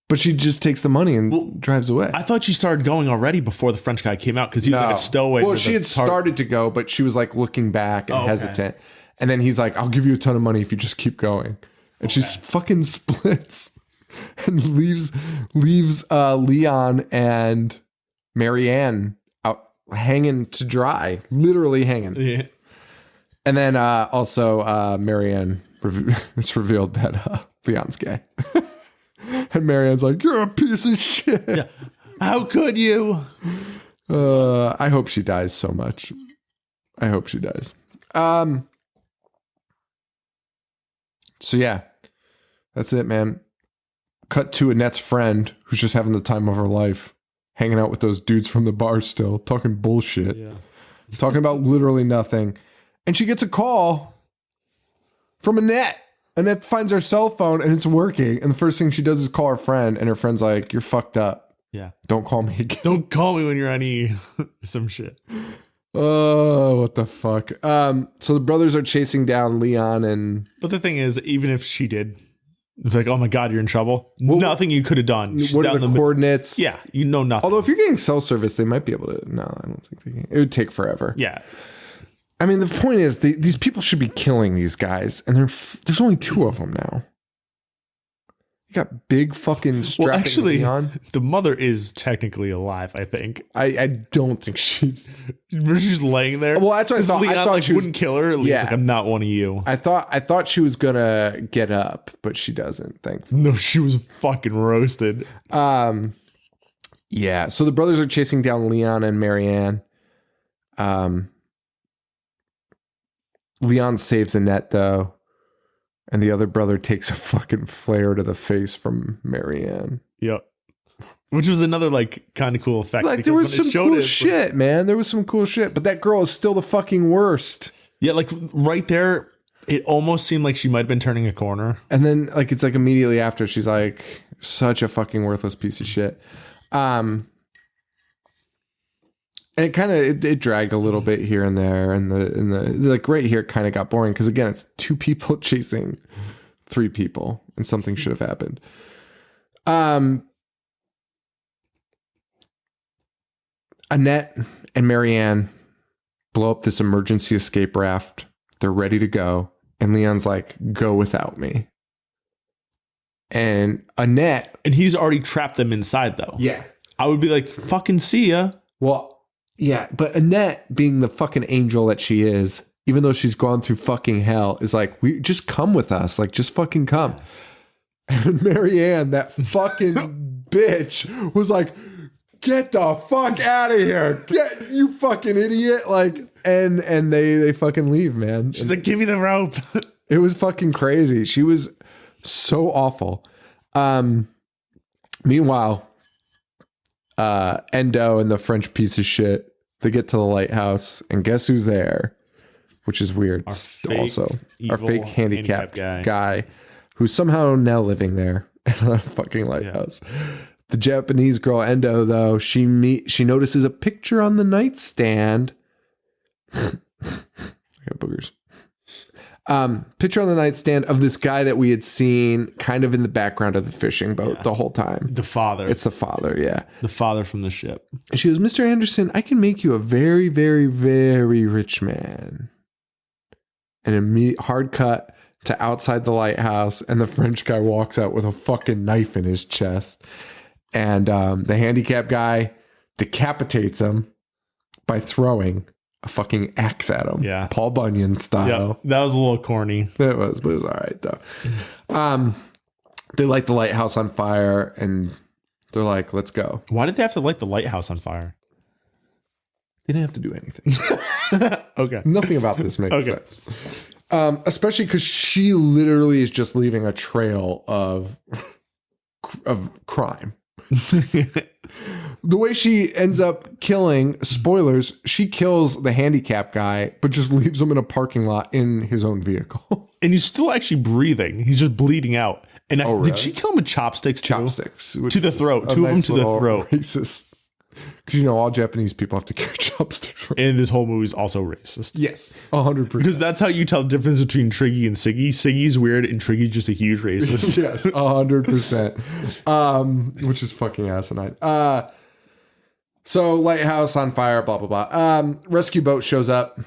but she just takes the money and drives away. I thought she started going already before the French guy came out because he was like a stowaway. Well, she had started to go, but she was like looking back and hesitant. And then he's like, I'll give you a ton of money if you just keep going. And she fucking splits and leaves Leon and Marianne out hanging to dry, literally hanging. Yeah. And then also Marianne, it's revealed that Leon's gay. And Marianne's like, you're a piece of shit. Yeah. How could you? I hope she dies so much. I hope she dies. So yeah, that's it, man. Cut to Annette's friend who's just having the time of her life, hanging out with those dudes from the bar still, talking bullshit, talking about literally nothing. And she gets a call from Annette. Annette finds her cell phone and it's working. And the first thing she does is call her friend. And her friend's like, you're fucked up. Yeah. Don't call me again. Don't call me when you're on E. Some shit. Oh, what the fuck. So the brothers are chasing down Leon and... But the thing is, even if she did, it's like, oh my God, you're in trouble. Nothing you could have done. She's what are the coordinates? Yeah, you know nothing. Although if you're getting cell service, they might be able to... No, I don't think they can. It would take forever. Yeah. I mean, the point is, these people should be killing these guys, and there's only 2 of them now. You got big fucking strapping Well, actually, Leon. the mother is technically alive, I think. I don't think she's laying there. Well, that's what I thought. Leon, I thought like, she wouldn't kill her. Leon's Yeah. like, I'm not one of you. I thought she was gonna get up, but she doesn't. Thankfully. No, she was fucking roasted. Yeah. So the brothers are chasing down Leon and Marianne. Leon saves Annette though, and the other brother takes a fucking flare to the face from Marianne. Yep. Which was another like kind of cool effect. Like there was some cool shit, man. There was some cool shit, but that girl is still the fucking worst. Yeah, like right there, it almost seemed like she might have been turning a corner. And then like it's like immediately after she's like such a fucking worthless piece of shit. And it kind of it dragged a little bit here and there, and the like right here it kind of got boring because again it's 2 people chasing 3 people, and something should have happened. Annette and Marianne blow up this emergency escape raft. They're ready to go, and Leon's like, "Go without me." And Annette, And he's already trapped them inside though. yeah, I would be like, fucking see ya. well. Yeah, but Annette, being the fucking angel that she is, even though she's gone through fucking hell, is like, we just come with us. Like, just fucking come. And Marianne, that fucking bitch, was like, get the fuck out of here. Get you fucking idiot. Like, and they fucking leave, man. She's like, give me the rope. It was fucking crazy. She was so awful. Meanwhile, Endo and the French piece of shit, they get to the lighthouse, and guess who's there? Which is weird. Our fake handicapped guy who's somehow now living there at a fucking lighthouse. Yeah. The Japanese girl Endo, though, she notices a picture on the nightstand. I got boogers. Picture on the nightstand of this guy that we had seen kind of in the background of the fishing boat the whole time. The father. It's the father, yeah. The father from the ship. And she goes, Mr. Anderson, I can make you a very, very, very rich man. And immediate hard cut to outside the lighthouse, and the French guy walks out with a fucking knife in his chest. And the handicapped guy decapitates him by throwing a fucking axe at him. Yeah. Paul Bunyan style. Yep. That was a little corny. It was, but it was all right, though. They light the lighthouse on fire, and they're like, let's go. Why did they have to light the lighthouse on fire? They didn't have to do anything. Okay. Nothing about this makes sense. Especially because she literally is just leaving a trail of crime. The way she ends up killing, spoilers, she kills the handicap guy, but just leaves him in a parking lot in his own vehicle. and he's still actually breathing. He's just bleeding out. And really? Did she kill him with chopsticks too? Chopsticks. To the throat. Two of them to the throat. Racist. Because you know all Japanese people have to carry chopsticks. And this whole movie is also racist. Yes, 100%. Because that's how you tell the difference between Triggy and Siggy. Siggy's weird and Triggy's just a huge racist. Yes, 100%. Which is fucking asinine. So lighthouse on fire, blah, blah, blah. Rescue boat shows up,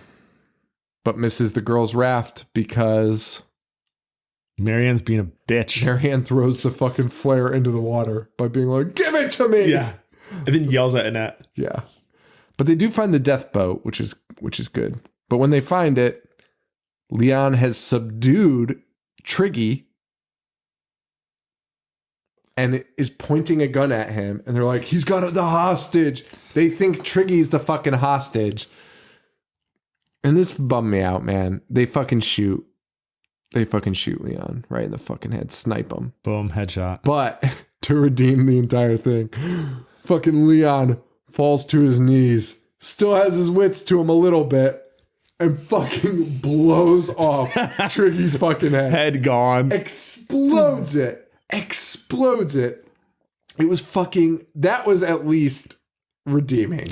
but misses the girl's raft because Marianne's being a bitch. Marianne throws the fucking flare into the water by being like, give it to me. Yeah. And then yells at Annette. Yeah. But they do find the death boat, which is good. But when they find it, Leon has subdued Triggy and is pointing a gun at him. And they're like, he's got the hostage. They think Triggy's the fucking hostage. And this bummed me out, man. They fucking shoot Leon right in the fucking head. Snipe him. Boom, headshot. But to redeem the entire thing, fucking Leon falls to his knees, still has his wits to him a little bit, and fucking blows off Triggy's fucking head. Head gone. Explodes it. It was fucking, that was at least redeeming.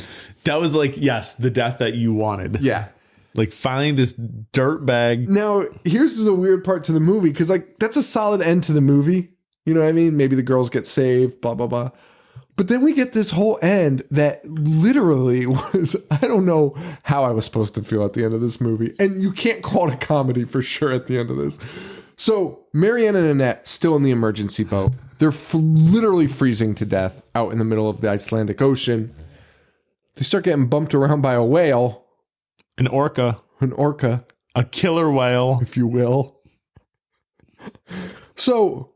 That was like, yes, the death that you wanted. Yeah. Like finding this dirt bag. Now, here's the weird part to the movie, because like that's a solid end to the movie. You know what I mean? Maybe the girls get saved, blah, blah, blah. But then we get this whole end that literally was, I don't know how I was supposed to feel at the end of this movie. And you can't call it a comedy for sure at the end of this. So Marianne and Annette still in the emergency boat. They're literally freezing to death out in the middle of the Icelandic Ocean. They start getting bumped around by a whale. An orca. A killer whale. If you will. So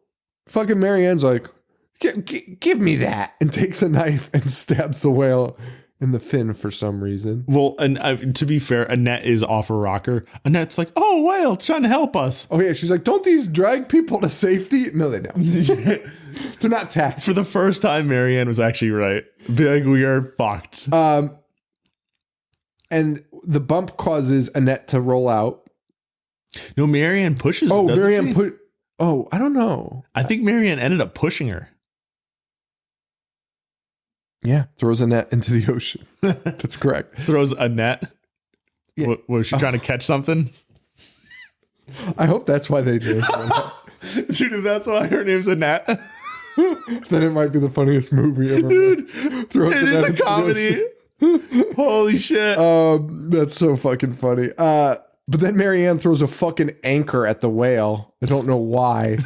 fucking Marianne's like, give me that, and takes a knife and stabs the whale in the fin for some reason. Well, and to be fair, Annette is off a rocker. Annette's like, oh, whale, trying to help us. Oh yeah, she's like, don't these drag people to safety? No, they don't. They're not tacked. For the first time, Marianne was actually right. Be like, we are fucked. And the bump causes Annette to roll out. No, Marianne pushes her. Oh, Marianne put. Oh, I don't know. I think Marianne ended up pushing her. Yeah, throws Annette into the ocean. That's correct. Throws a net. Yeah. Was she trying to catch something? I hope that's why they did. Dude, if that's why her name's Annette, then it might be the funniest movie ever. Dude, it is a comedy. Holy shit. That's so fucking funny. But then Marianne throws a fucking anchor at the whale. I don't know why.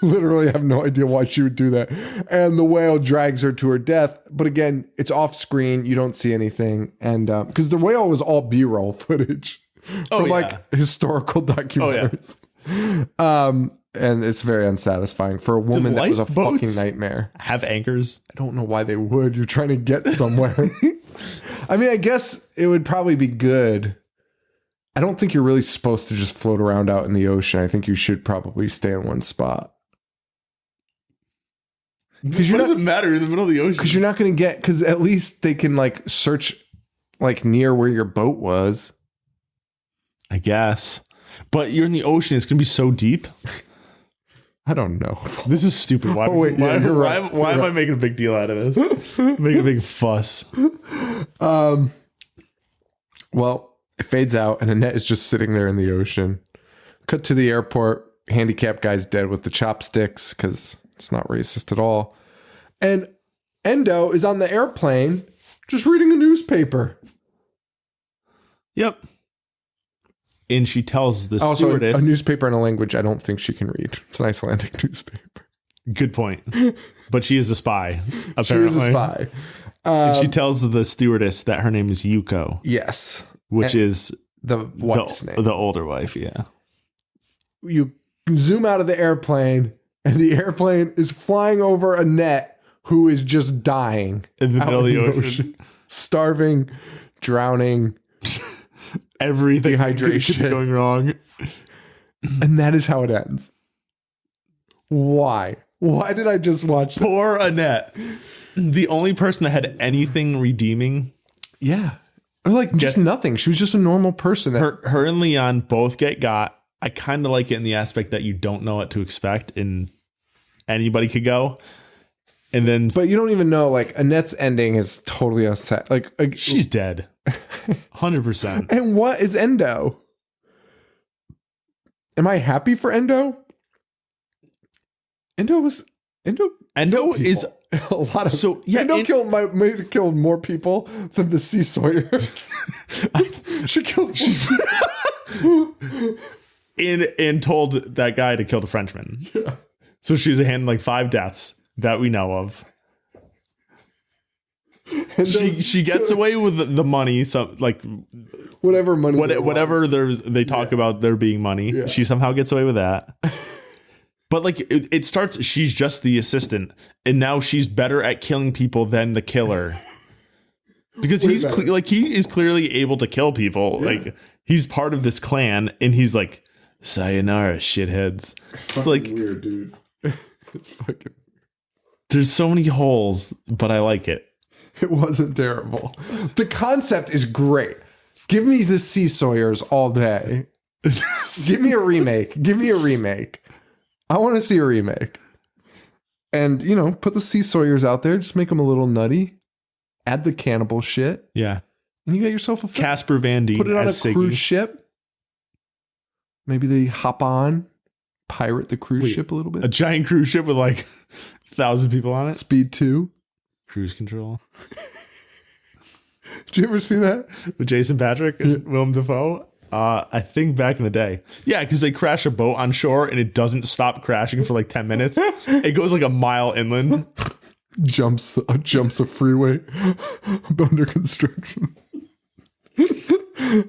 Literally have no idea why she would do that. And the whale drags her to her death. But again, it's off screen. You don't see anything. And because the whale was all B-roll footage from like historical documentaries. And it's very unsatisfying for a woman that was a fucking nightmare. Have anchors? I don't know why they would. You're trying to get somewhere. I mean, I guess it would probably be good. I don't think you're really supposed to just float around out in the ocean. I think you should probably stay in one spot. Because what does it matter in the middle of the ocean? Because you're not going to get, because at least they can like search like near where your boat was. I guess. But you're in the ocean. It's going to be so deep. I don't know. This is stupid. Why, why am I making a big deal out of this? Making a big fuss. Well, it fades out and Annette is just sitting there in the ocean. Cut to the airport. Handicapped guy's dead with the chopsticks because it's not racist at all. And Endo is on the airplane just reading a newspaper. Yep. And she tells the stewardess... a newspaper in a language I don't think she can read. It's an Icelandic newspaper. Good point. But she is a spy, apparently. She is a spy. And she tells the stewardess that her name is Yuko. Yes. Which is... the wife's name. The older wife, yeah. You zoom out of the airplane, and the airplane is flying over Annette, who is just dying. In the middle of the ocean. Starving, drowning... Everything dehydration going wrong. And that is how it ends. Why did I just watch that? Poor Annette, the only person that had anything redeeming. Yeah, or like just nothing. She was just a normal person. Her and Leon both get got, I kind of like it in the aspect that you don't know what to expect and anybody could go. And then, But you don't even know, like, Annette's ending is totally upset. Like she's dead. 100%. And what is Endo? Am I happy for Endo? Endo is a lot of Endo might have killed more people than the Sea Sawyers. she killed and told that guy to kill the Frenchman. Yeah. So she's handling like 5 deaths that we know of. She gets away with the money, so like whatever money, whatever they talk about there being money. Yeah. She somehow gets away with that. But like it starts, she's just the assistant, and now she's better at killing people than the killer. Because he is clearly able to kill people. Yeah. Like he's part of this clan, and he's like, sayonara, shitheads. It's like weird, dude. It's fucking. There's so many holes, but I like it. It wasn't terrible. The concept is great. Give me the Sea Sawyers all day. Give me a remake. I want to see a remake. And, put the Sea Sawyers out there. Just make them a little nutty. Add the cannibal shit. Yeah. And you got yourself a film. Casper Van Dien. Put it on a Siggy. cruise ship. Maybe they hop on. Pirate the cruise ship a little bit. A giant cruise ship with like 1,000 people on it. Speed 2. Cruise control. Did you ever see that? With Jason Patrick and Willem Dafoe? I think back in the day. Yeah, because they crash a boat on shore and it doesn't stop crashing for like 10 minutes. It goes like a mile inland. Jumps a freeway under construction. All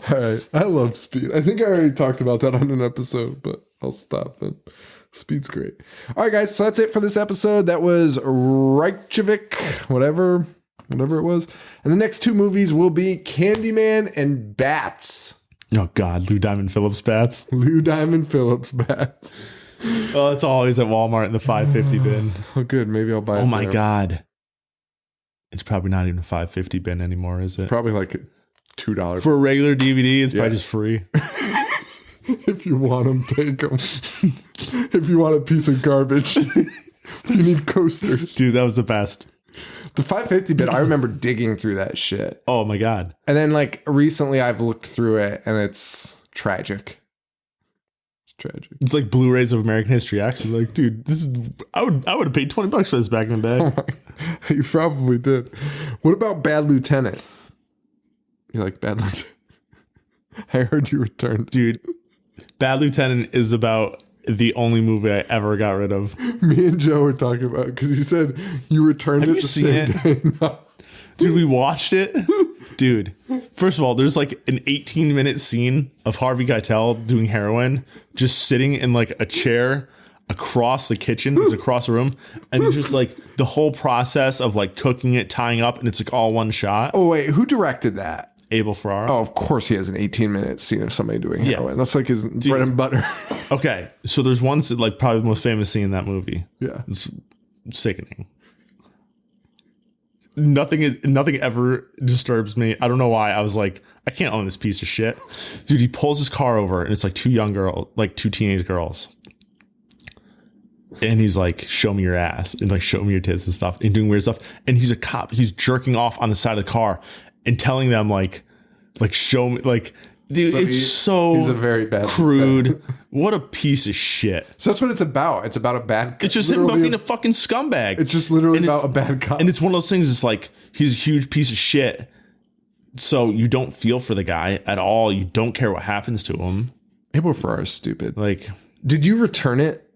right. I love Speed. I think I already talked about that on an episode, but I'll stop then. Speed's great. All right, guys. So that's it for this episode. That was Reykjavik, whatever it was. And the next 2 movies will be Candyman and Bats. Oh, God. Lou Diamond Phillips Bats. Oh, it's always at Walmart in the $5.50 bin. Oh, good. Maybe I'll buy it. Oh, my God. It's probably not even a $5.50 bin anymore, is it? It's probably like $2. For a regular DVD, it's probably just free. If you want them, take them. If you want a piece of garbage, you need coasters. Dude, that was the best. The 550 bit, I remember digging through that shit. Oh my God. And then like recently I've looked through it and it's tragic. It's tragic. It's like Blu-rays of American History X. Like, dude, I would have paid $20 for this back in the day. Oh you probably did. What about Bad Lieutenant? You like Bad Lieutenant? I heard you returned. Dude, Bad Lieutenant is about the only movie I ever got rid of. Me and Joe were talking about it because he said you returned it the same day. No. Dude, we watched it. Dude, first of all, there's like an 18-minute scene of Harvey Keitel doing heroin, just sitting in like a chair across the kitchen, it's across the room, and it's just like the whole process of like cooking it, tying up, and it's like all one shot. Oh, wait, who directed that? Abel Ferrara. Oh, of course he has an 18-minute scene of somebody doing heroin. That's like his bread and butter. Okay, so there's one like probably the most famous scene in that movie. Yeah, it's sickening. Nothing ever disturbs me. I don't know why. I was like, I can't own this piece of shit, dude. He pulls his car over, and it's like 2 teenage girls, and he's like, "Show me your ass," and like, "Show me your tits and stuff," and doing weird stuff. And he's a cop. He's jerking off on the side of the car. And telling them like show me, like, dude, so he's a very bad crude. What a piece of shit. So that's what it's about. It's about a bad. It's just him being a fucking scumbag. It's just literally about a bad cop. And it's one of those things. It's like he's a huge piece of shit. So you don't feel for the guy at all. You don't care what happens to him. Abel Ferrara is stupid. Like, did you return it?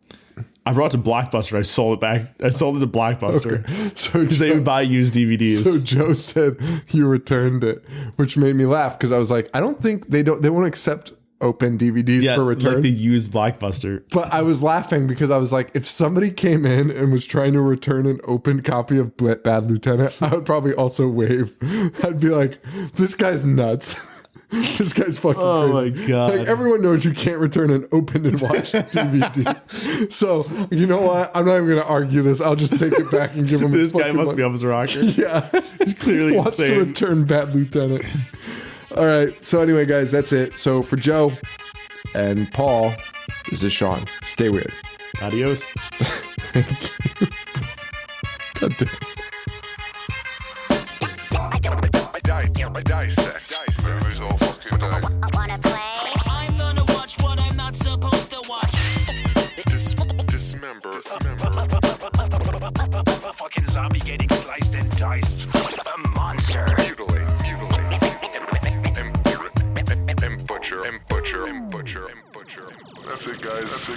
I brought it to Blockbuster. I sold it back. I sold it to Blockbuster. Okay. So because they would buy used DVDs. So Joe said you returned it, which made me laugh because I was like, I don't think they won't accept open DVDs for return. Like the used Blockbuster. But I was laughing because I was like, if somebody came in and was trying to return an open copy of Bad Lieutenant, I would probably also wave. I'd be like, this guy's nuts. This guy's fucking crazy. My God. Like, everyone knows you can't return an opened and watched DVD. So, you know what? I'm not even going to argue this. I'll just take it back and give him this guy must be off his rocker. Yeah. He's clearly wants insane. to return Bad Lieutenant. All right. So, anyway, guys, that's it. So, for Joe and Paul, This is Sean. Stay weird. Adios. God damn. Dissect. Movies all fucking day. Wanna play? I'm gonna watch what I'm not supposed to watch. Dismember. A fucking zombie getting sliced and diced. A monster. Mutilate. And butcher. That's it, guys.